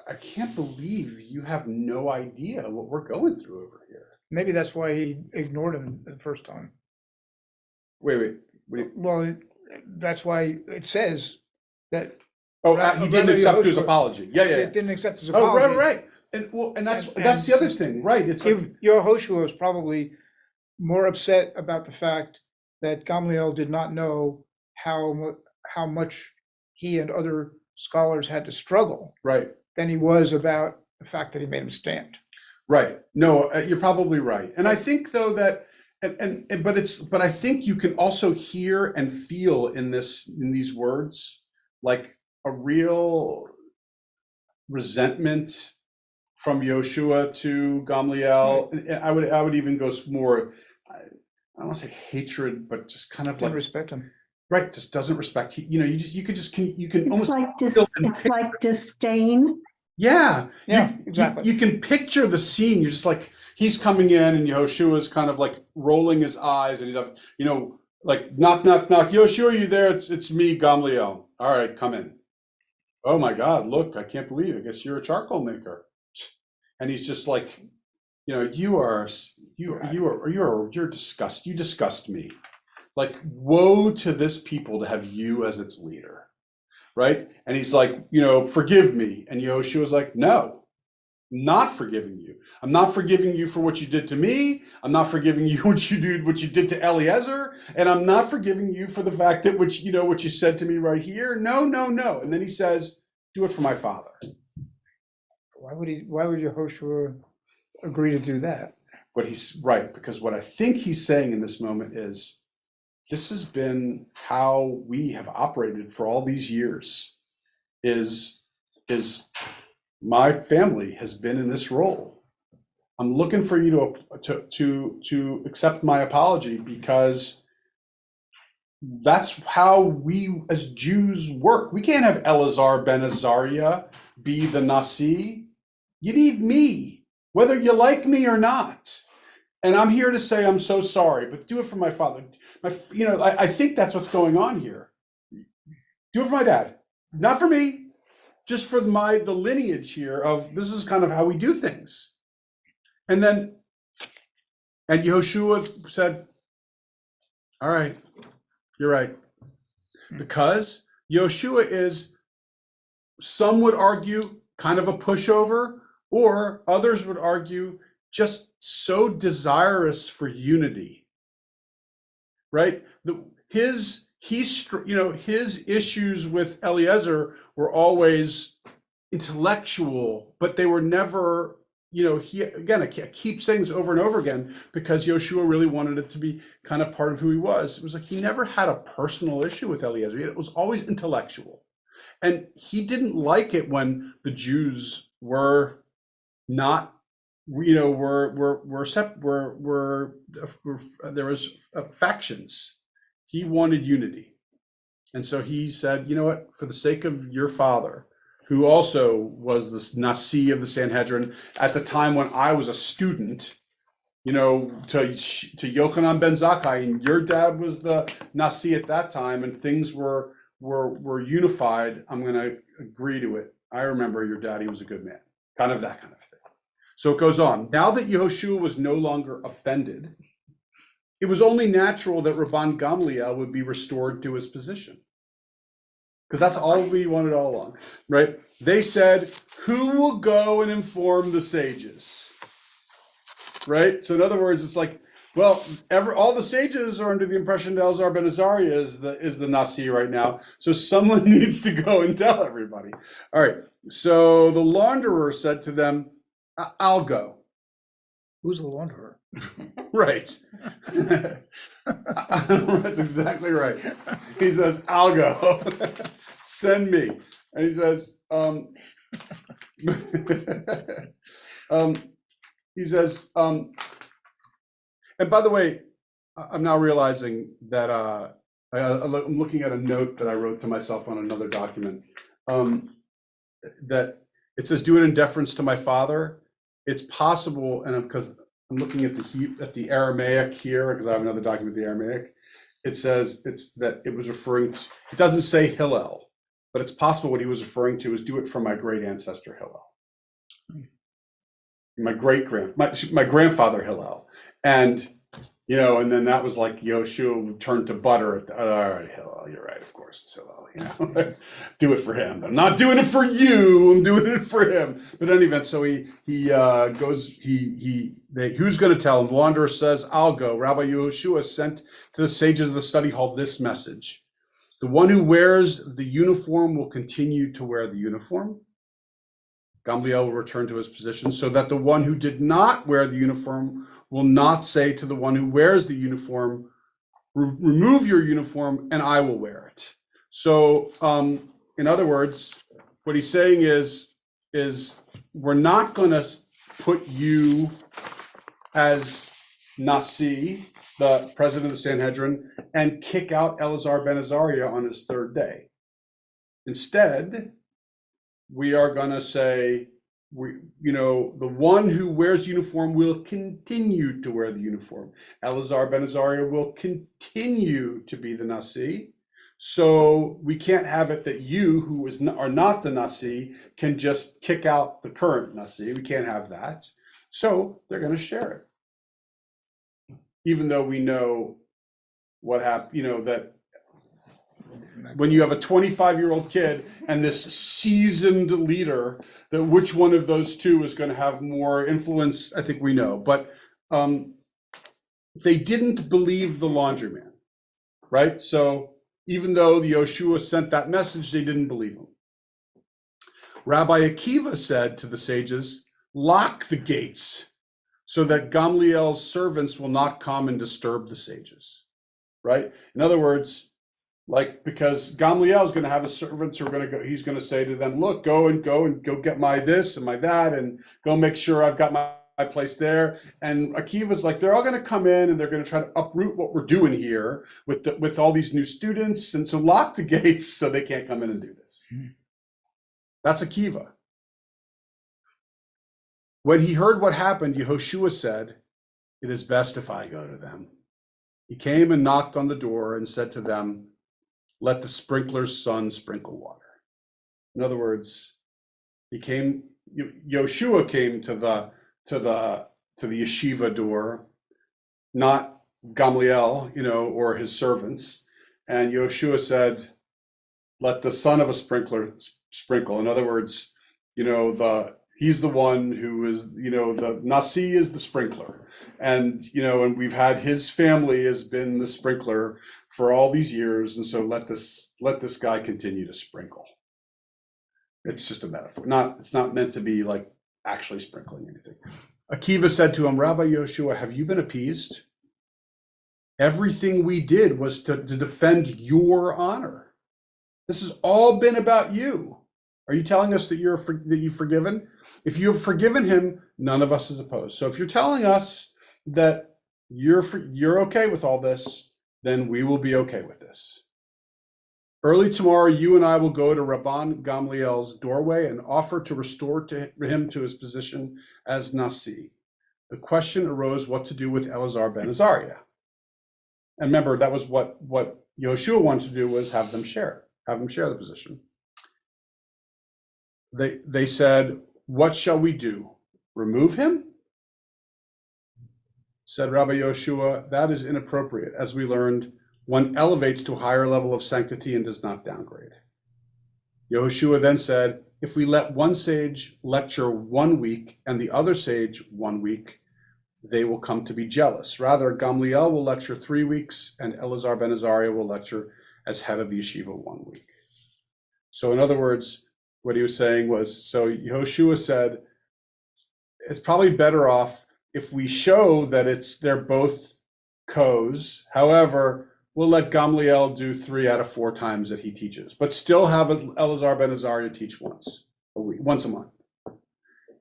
I can't believe you have no idea what we're going through over here. Maybe that's why he ignored him the first time. Wait. Well, that's why it says that. Oh, he didn't accept his apology. Yeah. It didn't accept his apology. Oh, right. And that's the other thing, right? It's like Yehoshua was probably more upset about the fact that Gamliel did not know how much he and other scholars had to struggle, right, than he was about the fact that he made him stand. Right. No, you're probably right. And I think though that, but I think you can also hear and feel in these words like a real resentment from Yoshua to Gamliel. I would even go more, I don't want to say hatred, but just kind of Didn't like, respect him. right, just doesn't respect. You can It's almost like feel it's like disdain. yeah, Yeah, exactly. You can picture the scene. You're just like, he's coming in and Yoshua's kind of like rolling his eyes and he's like, like knock, knock, knock. Yoshua, are you there? It's me, Gamliel. All right, come in. Oh my God, look, I can't believe it. I guess you're a charcoal maker. And he's just like, you're disgust. You disgust me. Like, woe to this people to have you as its leader. Right? And he's like, forgive me. And Yoshua's like, no, not forgiving you. I'm not forgiving you for what you did to me. I'm not forgiving you what you did to Eliezer. And I'm not forgiving you for the fact that what you said to me right here. No, no, no. And then he says, do it for my father. Why would Yehoshua agree to do that? But he's right, because what I think he's saying in this moment is, this has been how we have operated for all these years, is my family has been in this role. I'm looking for you to accept my apology, because that's how we as Jews work. We can't have Eleazar ben Azariah be the Nasi. You need me, whether you like me or not. And I'm here to say I'm so sorry, but do it for my father. I think that's what's going on here. Do it for my dad, not for me, just for the lineage here of this is kind of how we do things. And Yehoshua said, all right, you're right. Because Yehoshua is, some would argue, kind of a pushover, or others would argue just so desirous for unity, right? His issues with Eliezer were always intellectual, but they were never, I keep saying this over and over again, because Yoshua really wanted it to be kind of part of who he was. It was like he never had a personal issue with Eliezer. It was always intellectual. And he didn't like it when the Jews were not, there was factions. He wanted unity. And so he said, you know what, for the sake of your father, who also was the Nasi of the Sanhedrin at the time when I was a student, to Yochanan ben Zakkai, and your dad was the Nasi at that time, and things were unified. I'm going to agree to it. I remember your daddy was a good man, kind of that kind of thing. So it goes on. Now that Yehoshua was no longer offended, it was only natural that Rabban Gamliel would be restored to his position. Because that's all we wanted all along, right? They said, who will go and inform the sages? Right? So in other words, it's like, well, all the sages are under the impression that Elazar ben Azariah is the Nasi right now. So someone needs to go and tell everybody. All right. So the launderer said to them, I'll go. Who's the launderer? Right. That's exactly right. He says, I'll go. Send me. And he says, and by the way, I'm now realizing that I'm looking at a note that I wrote to myself on another document, that it says, do it in deference to my father. It's possible, and because I'm looking at the Aramaic here, because I have another document, the Aramaic, it says it was referring to, it doesn't say Hillel, but it's possible what he was referring to is do it for my great ancestor Hillel. My grandfather Hillel. And and then that was like Yoshua turned to butter. All right, Hillel, you're right, of course it's Hillel, do it for him. But I'm not doing it for you, I'm doing it for him. But in any event, so he goes, who's going to tell him? The launderer says, I'll go. Rabbi Yehoshua sent to the sages of the study hall this message: the one who wears the uniform will continue to wear the uniform. Gamliel will return to his position, so that the one who did not wear the uniform will not say to the one who wears the uniform, remove your uniform and I will wear it. So in other words, what he's saying is we're not going to put you as Nasi, the president of the Sanhedrin, and kick out Elazar ben Azariah on his third day. Instead, we are going to say, the one who wears uniform will continue to wear the uniform. Elazar ben Azariah will continue to be the Nasi. So we can't have it that you, who are not the Nasi, can just kick out the current Nasi. We can't have that. So they're going to share it. Even though we know what happened, that when you have a 25-year-old kid and this seasoned leader, that which one of those two is going to have more influence, I think we know. But they didn't believe the laundryman, right? So even though Yoshua sent that message, they didn't believe him. Rabbi Akiva said to the sages, lock the gates so that Gamliel's servants will not come and disturb the sages, right? In other words, because Gamliel is going to have his servants who are going to go, he's going to say to them, look, go get my this and my that, and go make sure I've got my place there. And Akiva's like, they're all going to come in and they're going to try to uproot what we're doing here with all these new students. And so lock the gates so they can't come in and do this. That's Akiva. When he heard what happened, Yehoshua said, it is best if I go to them. He came and knocked on the door and said to them, let the sprinkler's son sprinkle water. In other words, Yoshua came to the yeshiva door, not Gamliel, or his servants. And Yoshua said, let the son of a sprinkler sprinkle. In other words, he's the one who is, the Nasi is the sprinkler. And, and we've had his family has been the sprinkler for all these years. And so let this guy continue to sprinkle. It's just a metaphor. It's not meant to be like actually sprinkling anything. Akiva said to him, Rabbi Yoshua, have you been appeased? Everything we did was to defend your honor. This has all been about you. Are you telling us that you've forgiven? If you have forgiven him, none of us is opposed. So if you're telling us that you're okay with all this, then we will be okay with this. Early tomorrow, you and I will go to Rabban Gamliel's doorway and offer to restore him to his position as Nasi. The question arose what to do with Elazar ben Azariah. And remember, that was what Yoshua wanted to do, was have them share the position. They said, what shall we do? Remove him? Said Rabbi Yoshua, that is inappropriate. As we learned, one elevates to a higher level of sanctity and does not downgrade. Yehoshua then said, if we let one sage lecture 1 week and the other sage 1 week, they will come to be jealous. Rather, Gamliel will lecture 3 weeks and Elazar ben Azariah will lecture as head of the yeshiva 1 week. So in other words, what he was saying was, so Yehoshua said, it's probably better off if we show that they're both co's. However, we'll let Gamliel do 3 out of 4 times that he teaches, but still have Elazar ben Azariah teach once a month.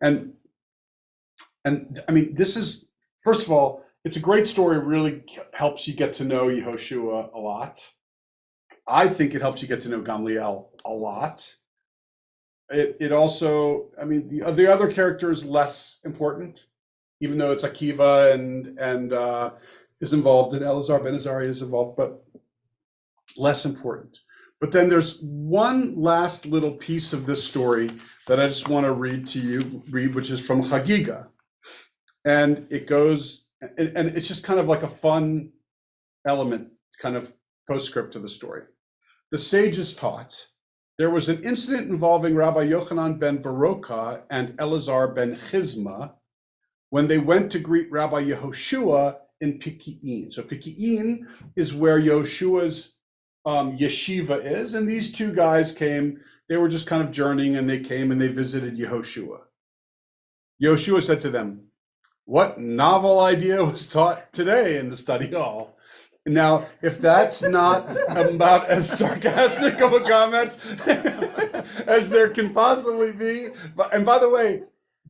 And I mean, this is, first of all, it's a great story. It really helps you get to know Yehoshua a lot. I think it helps you get to know Gamliel a lot. It also, I mean, the other character is less important, even though it's Akiva and is involved, and Elazar ben Azariah is involved, but less important. But then there's one last little piece of this story that I just want to read, which is from Chagiga. And it goes, and it's just kind of like a fun element, kind of postscript to the story. The sages taught, there was an incident involving Rabbi Yochanan ben Baroka and Elazar ben Chizma when they went to greet Rabbi Yehoshua in Piki'in. So Piki'in is where Yehoshua's yeshiva is, and these two guys came, they were just kind of journeying, and they came and they visited Yehoshua. Yehoshua said to them, what novel idea was taught today in the study hall? Now, if that's not about as sarcastic of a comment as there can possibly be, and by the way,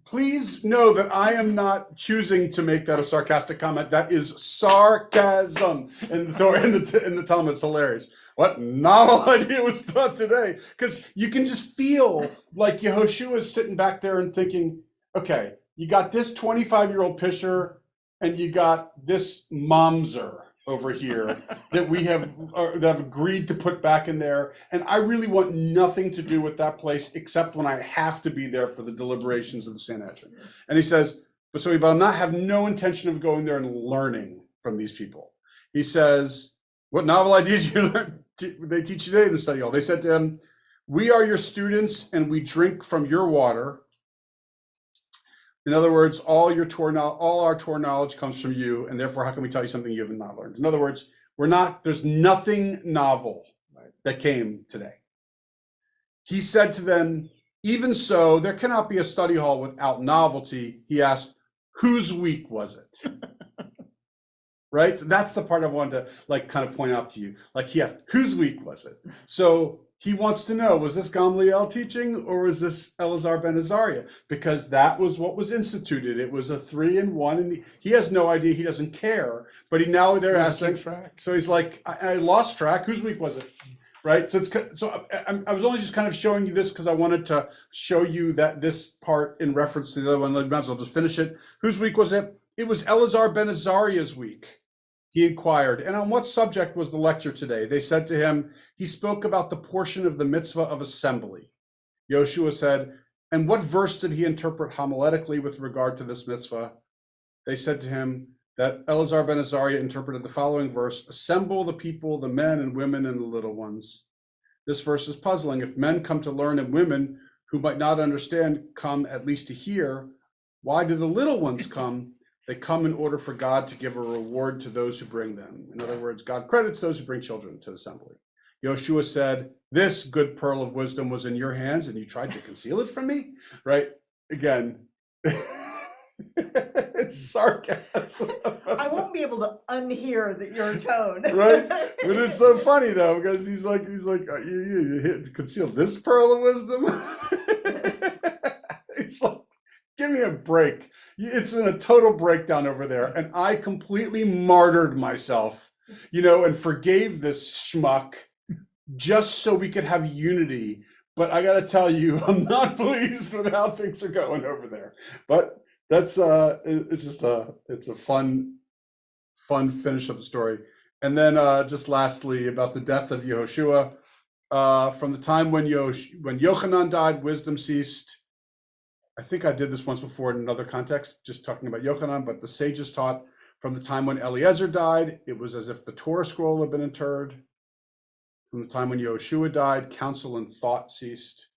please know that I am not choosing to make that a sarcastic comment. That is sarcasm in the Torah, in the Talmud. It's hilarious. What novel idea was taught today? Because you can just feel like Yehoshua is sitting back there and thinking, okay, you got this 25-year-old pisher and you got this mamzer over here that we have that have agreed to put back in there, and I really want nothing to do with that place except when I have to be there for the deliberations of the Sanhedrin. And he says, but I have no intention of going there and learning from these people. He says, what novel ideas they teach today in the study hall? They said to him, we are your students and we drink from your water. In other words, all our Torah knowledge comes from you, and therefore, how can we tell you something you have not learned? In other words, there's nothing novel that came today. He said to them, even so, there cannot be a study hall without novelty. He asked, whose week was it? Right? That's the part I wanted to kind of point out to you. Like he asked, whose week was it? So he wants to know, was this Gamliel teaching or was this Elazar ben Azariah? Because that was what was instituted. It was a 3-in-1, and he has no idea. He doesn't care. But they're asking. So he's like, I lost track. Whose week was it? Right. So I was only just kind of showing you this because I wanted to show you that this part in reference to the other one. Might as well just finish it. Whose week was it? It was Elazar ben Azariah's week. He inquired, and on what subject was the lecture today? They said to him, he spoke about the portion of the mitzvah of assembly. Yoshua said, and what verse did he interpret homiletically with regard to this mitzvah? They said to him that Elazar ben Azariah interpreted the following verse, assemble the people, the men and women and the little ones. This verse is puzzling. If men come to learn and women who might not understand come at least to hear, why do the little ones come? They come in order for God to give a reward to those who bring them. In other words, God credits those who bring children to the assembly. Yoshua said, this good pearl of wisdom was in your hands and you tried to conceal it from me? Right? Again, it's sarcasm. I won't be able to unhear your tone. Right? But it's so funny though, because he's like, you concealed this pearl of wisdom? It's like, give me a break. It's in a total breakdown over there. And I completely martyred myself, and forgave this schmuck just so we could have unity. But I got to tell you, I'm not pleased with how things are going over there. But that's it's a fun finish of the story. And then just lastly about the death of Yehoshua. From the time when Yochanan died, wisdom ceased. I think I did this once before in another context, just talking about Yochanan, but the sages taught from the time when Eliezer died, it was as if the Torah scroll had been interred. From the time when Yehoshua died, counsel and thought ceased,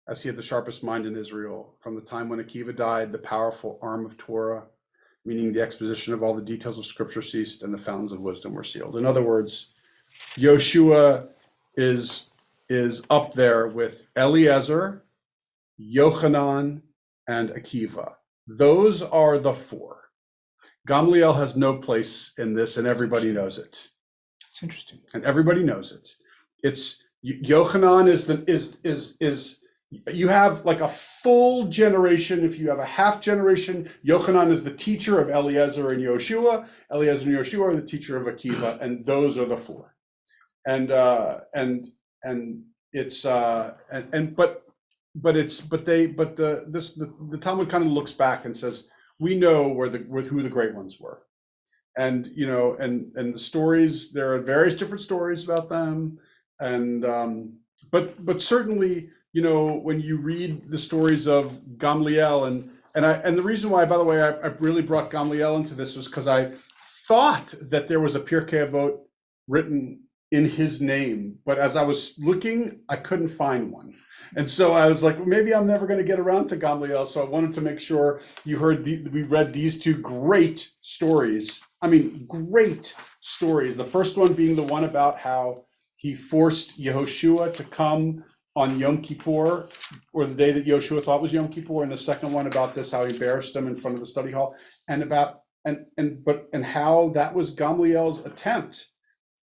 as he had the sharpest mind in Israel. From the time when Akiva died, the powerful arm of Torah, meaning the exposition of all the details of Scripture ceased, and the fountains of wisdom were sealed. In other words, Yehoshua is up there with Eliezer, Yochanan, and Akiva. Those are the four. Gamliel has no place in this, and everybody knows it. It's interesting. And everybody knows it. It's Yochanan is you have like a full generation. If you have a half generation, Yochanan is the teacher of Eliezer and Yoshua. Eliezer and Yoshua are the teacher of Akiva, and those are the four. And it's the Talmud kind of looks back and says, we know who the great ones were. And and the stories, there are various different stories about them, and but certainly when you read the stories of Gamliel and the reason why, by the way, I really brought Gamliel into this was because I thought that there was a Pirkei Avot written in his name, but as I was looking, I couldn't find one. And so I was like, well, maybe I'm never going to get around to Gamliel. So I wanted to make sure you heard we read these two great stories. I mean, great stories. The first one being the one about how he forced Yehoshua to come on Yom Kippur, or the day that Yoshua thought was Yom Kippur, and the second one about this, how he embarrassed him in front of the study hall, and about and how that was Gamliel's attempt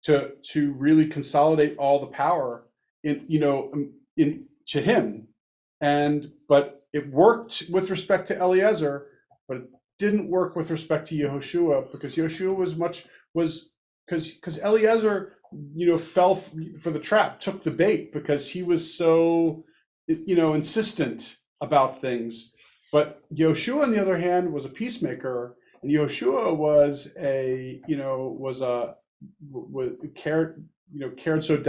to really consolidate all the power in to him, but it worked with respect to Eliezer, but it didn't work with respect to Yehoshua, because Yehoshua was because Eliezer fell for the trap, took the bait, because he was so insistent about things. But Yehoshua, on the other hand, was a peacemaker, and Yehoshua cared so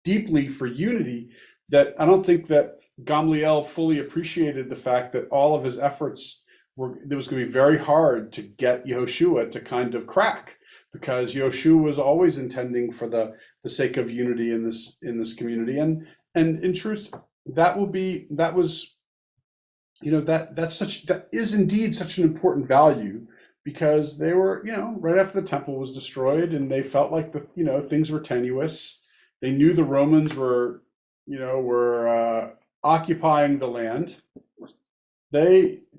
deeply for unity that I don't think that Gamliel fully appreciated the fact that all of his efforts it was going to be very hard to get Yehoshua to kind of crack, because Yehoshua was always intending for the sake of unity in this community, and in truth, that is indeed such an important value, because they were, right after the temple was destroyed, and they felt like things were tenuous. They knew the Romans were occupying the land.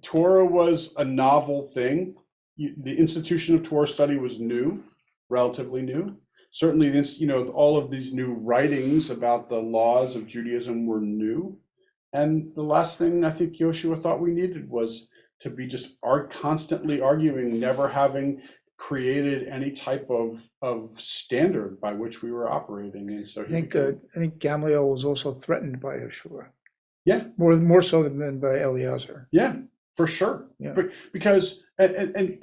Torah was a novel thing. The institution of Torah study was new, relatively new. Certainly, all of these new writings about the laws of Judaism were new. And the last thing I think Yoshua thought we needed was to be just constantly arguing, never having created any type of standard by which we were operating. And so I think Gamliel was also threatened by Yeshua. Yeah, more so than by Eliezer. Yeah, for sure. Yeah. Because and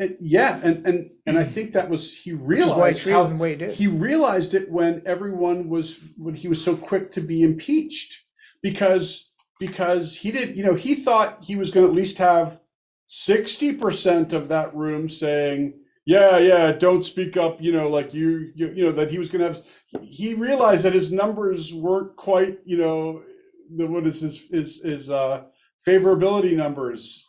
I think that was he realized he realized it when he was so quick to be impeached, because he did he thought he was going to at least have 60% of that room saying, yeah, don't speak up, like that he was going to have. He realized that his numbers weren't quite, what is his favorability numbers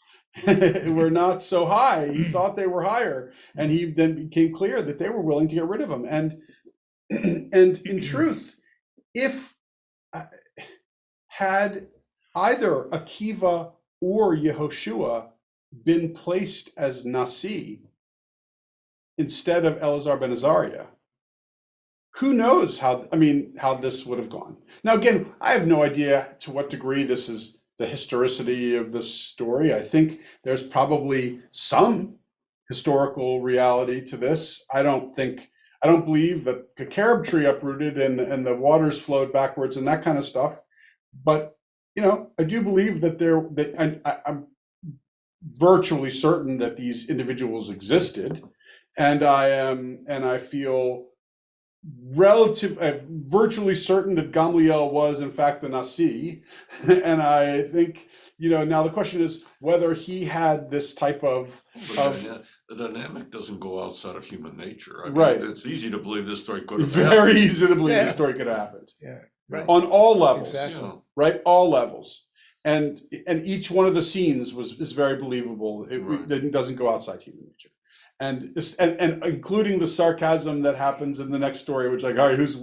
were not so high. He thought they were higher, and he then became clear that they were willing to get rid of him. And in truth, if had either Akiva or Yehoshua been placed as Nasi instead of Elazar ben Azariah, who knows how this would have gone. Now, again, I have no idea to what degree this is the historicity of this story. I think there's probably some historical reality to this. I don't believe that the carob tree uprooted and the waters flowed backwards and that kind of stuff. But I do believe that I'm virtually certain that these individuals existed, and I feel virtually certain that Gamliel was in fact the Nasi, and I think now the question is whether he had this type of the dynamic doesn't go outside of human nature. Right. It's easy to believe this story could have very easy to believe this story could have happened. Yeah. Right. On all levels. Exactly. Right, all levels, and each one of the scenes is very believable. It doesn't go outside human nature. And including the sarcasm that happens in the next story, which all right, whose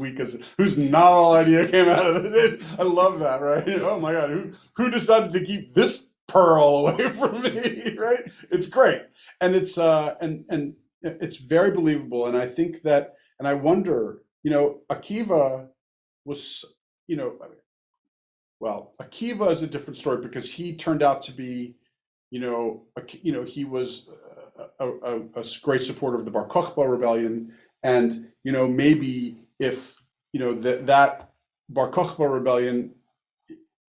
novel idea came out of it? I love that, right? Oh my God, who decided to keep this pearl away from me? Right? It's great, and it's it's very believable. And I think that, and I wonder, Akiva was, well, Akiva is a different story, because he turned out to be, he was a great supporter of the Bar Kokhba rebellion, and maybe if that Bar Kokhba rebellion,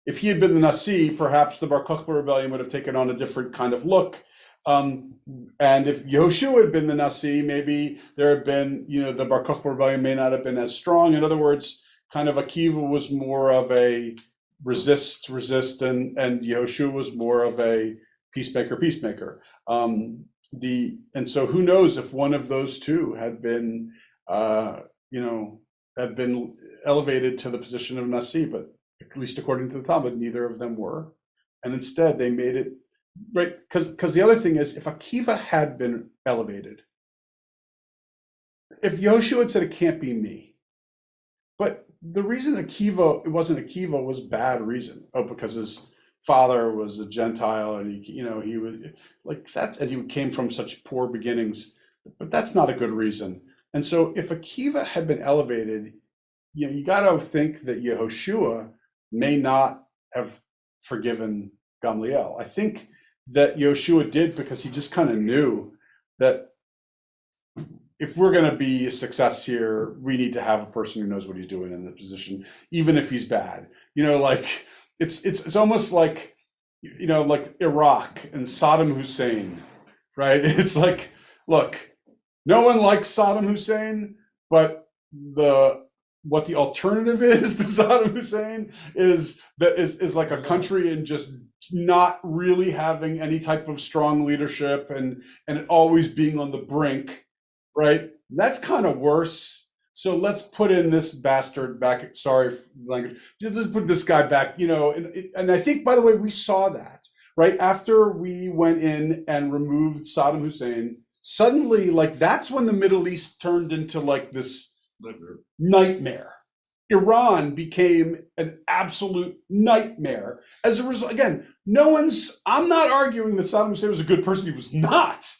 if he had been the Nasi, perhaps the Bar Kokhba rebellion would have taken on a different kind of look. And if Yehoshua had been the Nasi, maybe there had been, the Bar Kokhba rebellion may not have been as strong. In other words, kind of Akiva was more of a resist, and Yehoshua was more of a peacemaker. And so who knows if one of those two had been, elevated to the position of Nasi, but at least according to the Talmud, neither of them were. And instead they made it, right? Because the other thing is, if Akiva had been elevated, if Yehoshua had said, it can't be me, but the reason it wasn't Akiva was bad reason. Oh, because his father was a Gentile and he was like that, and he came from such poor beginnings. But that's not a good reason. And so if Akiva had been elevated, you got to think that Yehoshua may not have forgiven Gamliel. I think that Yehoshua did because he just kind of knew that if we're going to be a success here, we need to have a person who knows what he's doing in the position, even if he's bad. Like it's almost like like Iraq and Saddam Hussein, right? It's like, look, no one likes Saddam Hussein, but what the alternative is to Saddam Hussein is like a country and just not really having any type of strong leadership and it always being on the brink, right? That's kind of worse. So let's put in this bastard back. Sorry for language. Let's put this guy back. And I think, by the way, we saw that right after we went in and removed Saddam Hussein. Suddenly, like that's when the Middle East turned into like this nightmare. Iran became an absolute nightmare as a result. Again, I'm not arguing that Saddam Hussein was a good person. He was not.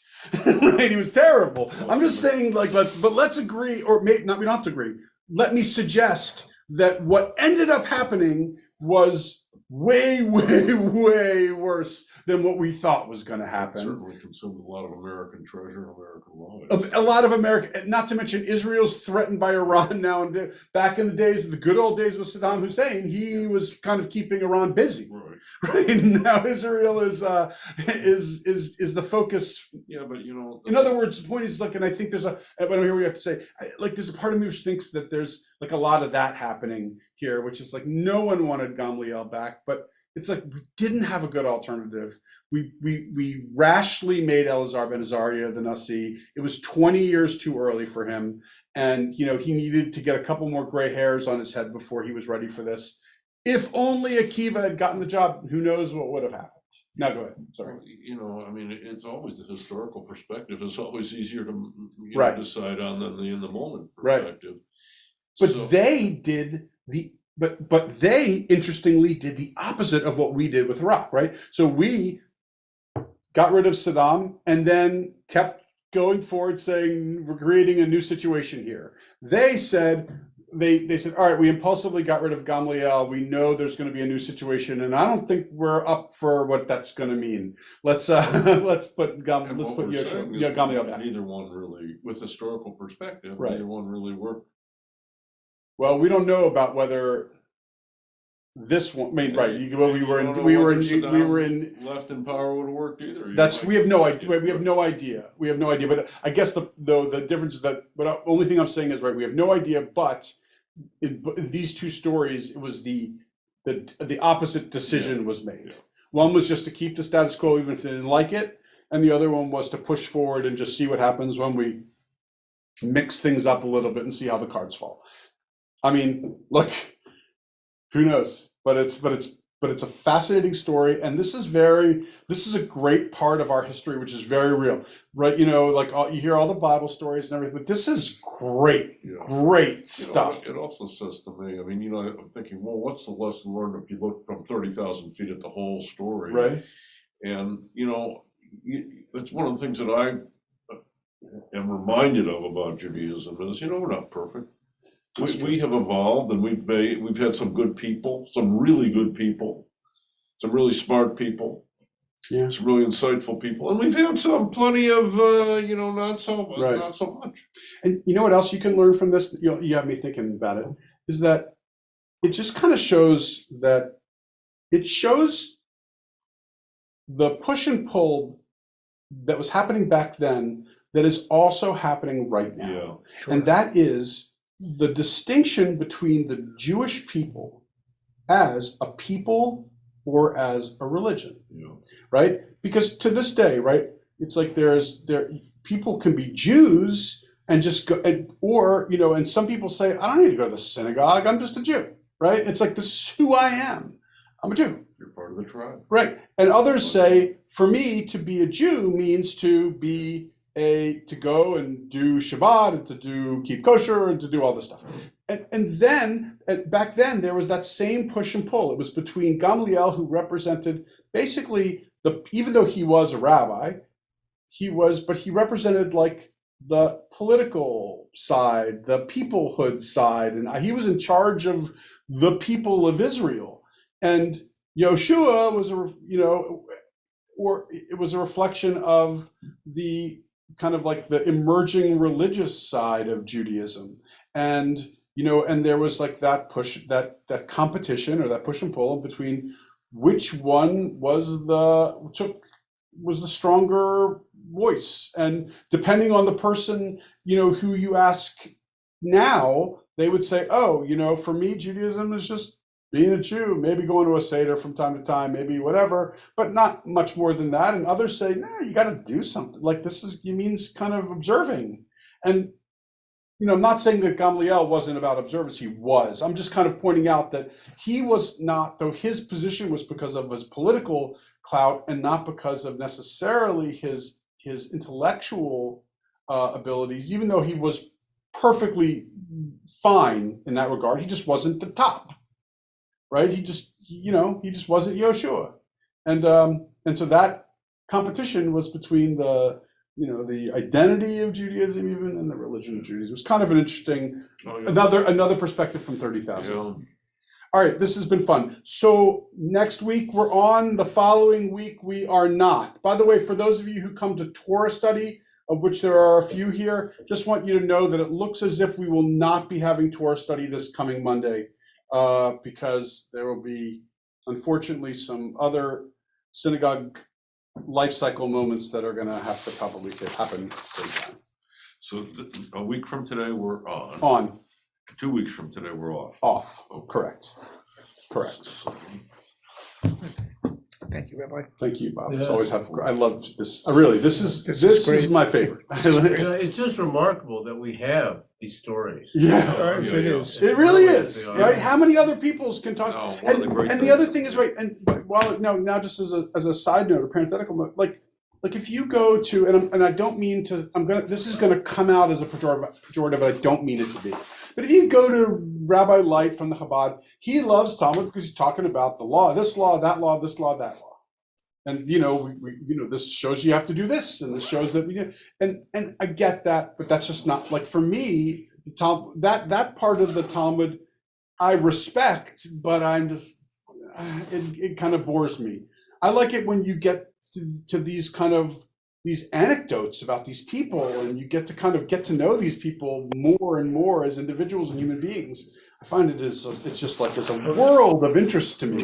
Right? He was terrible. I'm just saying, like, let's agree, or maybe not. We don't have to agree. Let me suggest that what ended up happening was way, way, way worse than what we thought was going to happen. It certainly consumed a lot of American treasure and American lives. A lot of America, not to mention Israel's threatened by Iran now. And back in the days, the good old days with Saddam Hussein, he was kind of keeping Iran busy. Right? And now Israel is the focus. Yeah, but in other words, the point is, like, and I think there's a. But here we have to say, there's a part of me which thinks that there's like a lot of that happening here, which is like no one wanted Gamliel back, but it's like we didn't have a good alternative. We rashly made Elazar ben Azariah the Nasi. It was 20 years too early for him, and he needed to get a couple more gray hairs on his head before he was ready for this. If only Akiva had gotten the job, who knows what would have happened. Now go ahead. Sorry. I mean, it's always the historical perspective. It's always easier to Right. decide on than the in the moment Right. perspective. But they did but they interestingly did the opposite of what we did with Iraq, right? So we got rid of Saddam and then kept going forward saying we're creating a new situation here. They said, all right, we impulsively got rid of Gamliel. We know there's going to be a new situation, and I don't think we're up for what that's going to mean. Let's put Gamliel back. Neither one really, with historical perspective, Right. Neither one really worked. Well, we don't know about whether this one. I mean, right? We were in left in power would have worked either. We have no idea. We have no idea. But I guess the difference is that. But the only thing I'm saying is, right, we have no idea. But in these two stories, it was the opposite decision was made. Yeah. One was just to keep the status quo even if they didn't like it, and the other one was to push forward and just see what happens when we mix things up a little bit and see how the cards fall. I mean, look, who knows? But it's a fascinating story, and this is a great part of our history, which is very real, right? You hear all the Bible stories and everything, but this is great, great stuff. It also says to me, I mean, I'm thinking, well, what's the lesson learned if you look from 30,000 feet at the whole story? Right. And it's one of the things that I am reminded of about Judaism is, we're not perfect. We have evolved, and we've had some good people, some really good people, some really smart people, some really insightful people, and we've had plenty of not so much. And you know what else you can learn from this? You have me thinking about it. Is that it just kind of shows the push and pull that was happening back then that is also happening right now, Yeah, sure. And that is the distinction between the Jewish people as a people or as a religion, right? Because to this day, right, it's like people can be Jews and just go, and some people say, I don't need to go to the synagogue, I'm just a Jew, right? It's like, this is who I am, I'm a Jew. You're part of the tribe. Right, and others say, for me, to be a Jew means to be to go and do Shabbat and to do keep kosher and to do all this stuff. And then back then there was that same push and pull. It was between Gamaliel, who represented basically even though he was a rabbi, he represented like the political side, the peoplehood side, and he was in charge of the people of Israel. And Yoshua was it was a reflection of the kind of like the emerging religious side of Judaism. And and there was like that push, that competition or that push and pull between which one was the stronger voice. And depending on the person, who you ask now, they would say, oh, for me, Judaism is just being a Jew, maybe going to a Seder from time to time, maybe whatever, but not much more than that. And others say, no, you got to do something. Like it means kind of observing. And I'm not saying that Gamaliel wasn't about observance. He was. I'm just kind of pointing out that he was not, though his position was because of his political clout and not because of necessarily his intellectual abilities, even though he was perfectly fine in that regard. He just wasn't the top, right? He just wasn't Yoshua. And so that competition was between the identity of Judaism even and the religion of Judaism. It was kind of an interesting, another perspective from 30,000. Yeah. All right, this has been fun. So next week we're on, the following week we are not. By the way, for those of you who come to Torah study, of which there are a few here, just want you to know that it looks as if we will not be having Torah study this coming Monday, because there will be, unfortunately, some other synagogue life cycle moments that are going to have to probably happen at the same time. So a week from today, we're on. On. 2 weeks from today, we're off. Off. Okay. Correct. Thank you, Rabbi. Thank you, Bob. It's Yeah. always I love this. Really, this is my favorite. It's just remarkable that we have these stories. Yeah. It is. It really is, right? How many other peoples can talk? No, one of the great And the other thing is, right, and now just as a side note or parenthetical, like if you go to, and I don't mean to, this is gonna come out as a pejorative, I don't mean it to be. But if you go to Rabbi Light from the Chabad, he loves Talmud because he's talking about the law, this law, that law, this law, that law. And this shows you have to do this, and this shows that and I get that, but that's just not, like, for me, that part of the Talmud I respect, but I'm just it kind of bores me. I like it when you get to these kind of these anecdotes about these people, and you get to know these people more and more as individuals and human beings. I find it's just like there's a world of interest to me.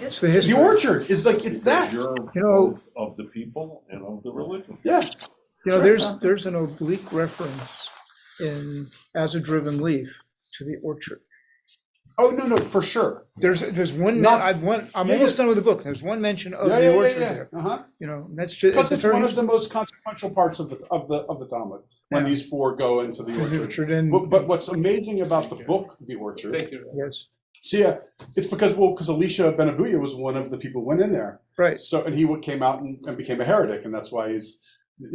It's the history. The orchard is like, it's that. You're You know- both of the people and of the religion. Yeah. There's an oblique reference in As a Driven Leaf to the orchard. Oh, no, for sure. There's one. I'm almost done with the book. There's one mention of the orchard there. Uh-huh. That's just Because it's one of the most consequential parts of the Talmud when these four go into the orchard. But what's amazing about the book, The Orchard? Thank you. Yes. So yeah, it's because Elisha ben Abuya was one of the people who went in there. Right. So, and he came out and became a heretic, and that's why he's,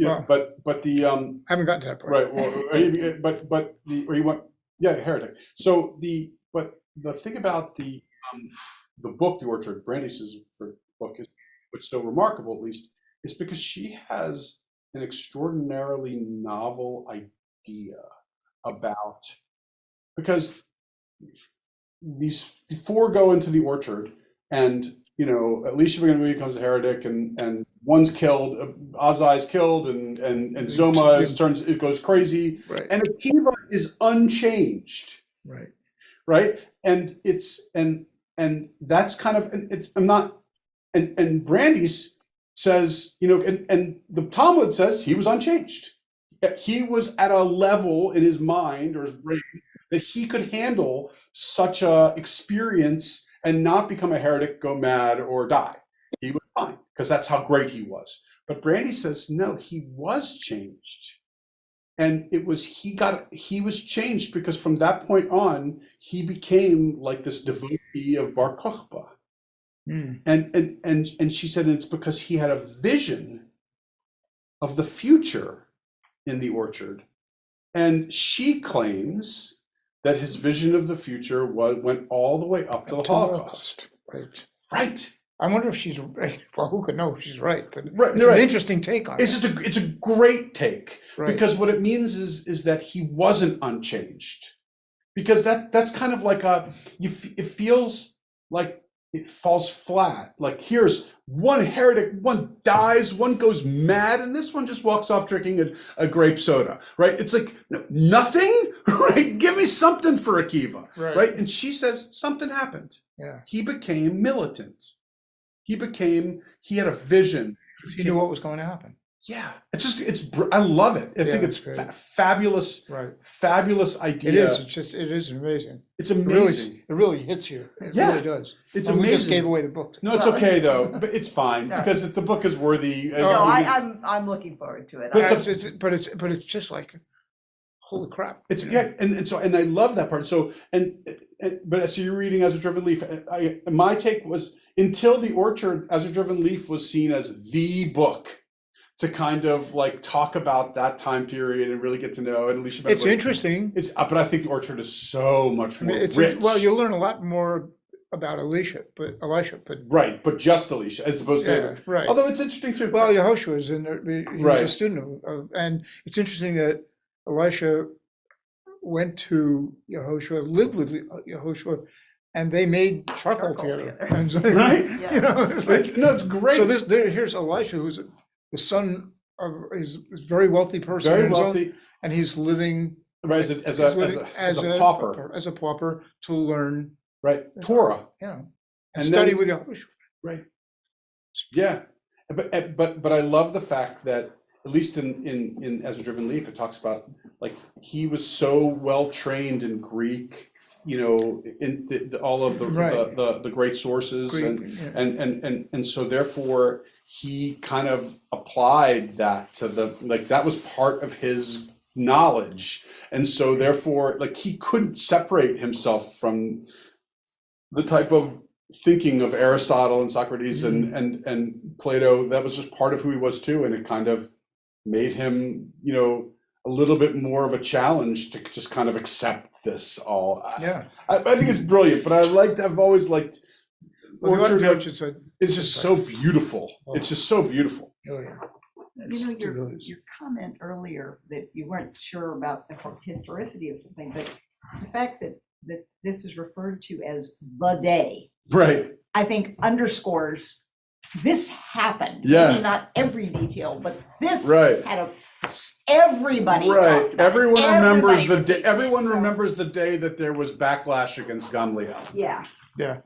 Wow. but the I haven't gotten to that part. right. Well, he went, heretic. So the thing about the book, The Orchard, Brandy's book, is what's so remarkable, at least, is because she has an extraordinarily novel idea about, because the four go into the orchard, and Elisha ben Abuya becomes a heretic, and one's killed, Azai is killed, and Zoma it goes crazy, Right. and Akiva is unchanged. Right. Right, and that's kind of, and Brandeis says, and the Talmud says he was unchanged. He was at a level in his mind or his brain that he could handle such a experience and not become a heretic, go mad, or die. He was fine because that's how great he was. But Brandeis says no, he was changed. And he was changed because from that point on, he became like this devotee of Bar Kokhba. And she said it's because he had a vision of the future in the orchard. And she claims that his vision of the future went all the way up to the Holocaust. Right. Right. I wonder if she's right. Well, who could know if she's right? But Right, it's right. an interesting take on It's it. just it's a great take, Right. because what it means is that he wasn't unchanged, because that's kind of like it feels like it falls flat. Like, here's one heretic, one dies, one goes mad, and this one just walks off drinking a grape soda, right? It's like, nothing, right? Give me something for Akiva, right? And she says something happened. Yeah. He became militant. He had a vision. He knew what was going to happen. Yeah, I love it. I think Yeah, it's great. fabulous, Right. fabulous idea. It is. It is amazing. It's amazing. It really hits you. It Yeah. really does. It's Well, we just amazing. gave away the book. No, it's Well, okay though, but it's fine No. because the book is worthy. No, I'm looking forward to it. But But it's just like, holy crap. It's and I love that part. So but you're reading As a Driven Leaf. My take was, until The Orchard, As a Driven Leaf was seen as the book to kind of like talk about that time period and really get to know. And Alicia, It's interesting. but I think The Orchard is so much I more mean, rich. well, you'll learn a lot more about Elisha, but Right, but just Alicia as opposed yeah, to. right. Although it's interesting too. Well, Yehoshua is in there. He Right. was a student and it's interesting that Elisha went to Yehoshua, lived with Yehoshua, and they made charcoal together. And so, Right? Yeah. You know, it's like, No, it's great. so here's Elisha, who's the son of is very wealthy person, Very in his own- wealthy, and he's living right, as a pauper, as a pauper to learn, right? Torah, you know, And study then- with Yehoshua. right? Yeah, but I love the fact that, at least in As a Driven Leaf, it talks about like he was so well trained in Greek, you know, in all of Right. the great sources, Greek, yeah. and so therefore he kind of applied that to that was part of his knowledge, and so therefore like he couldn't separate himself from the type of thinking of Aristotle and Socrates and Plato. That was just part of who he was too, and it kind of made him, you know, a little bit more of a challenge to just kind of accept this all. Yeah. I think it's brilliant, but I've always liked Orchard. It's just so beautiful. It's just so beautiful. Oh, yeah. You know, It really is. your comment earlier that you weren't sure about the historicity of something, but the fact that this is referred to as the day, Right. I think underscores this happened. Yeah. Maybe not every detail, but this Right. had everybody talked Right. about it. Everyone remembers the Everybody day. Everyone so- remembers the day that there was backlash against Gamliel. Yeah. Yeah.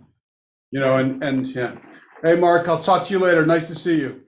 You know, and yeah. Hey, Mark, I'll talk to you later. Nice to see you.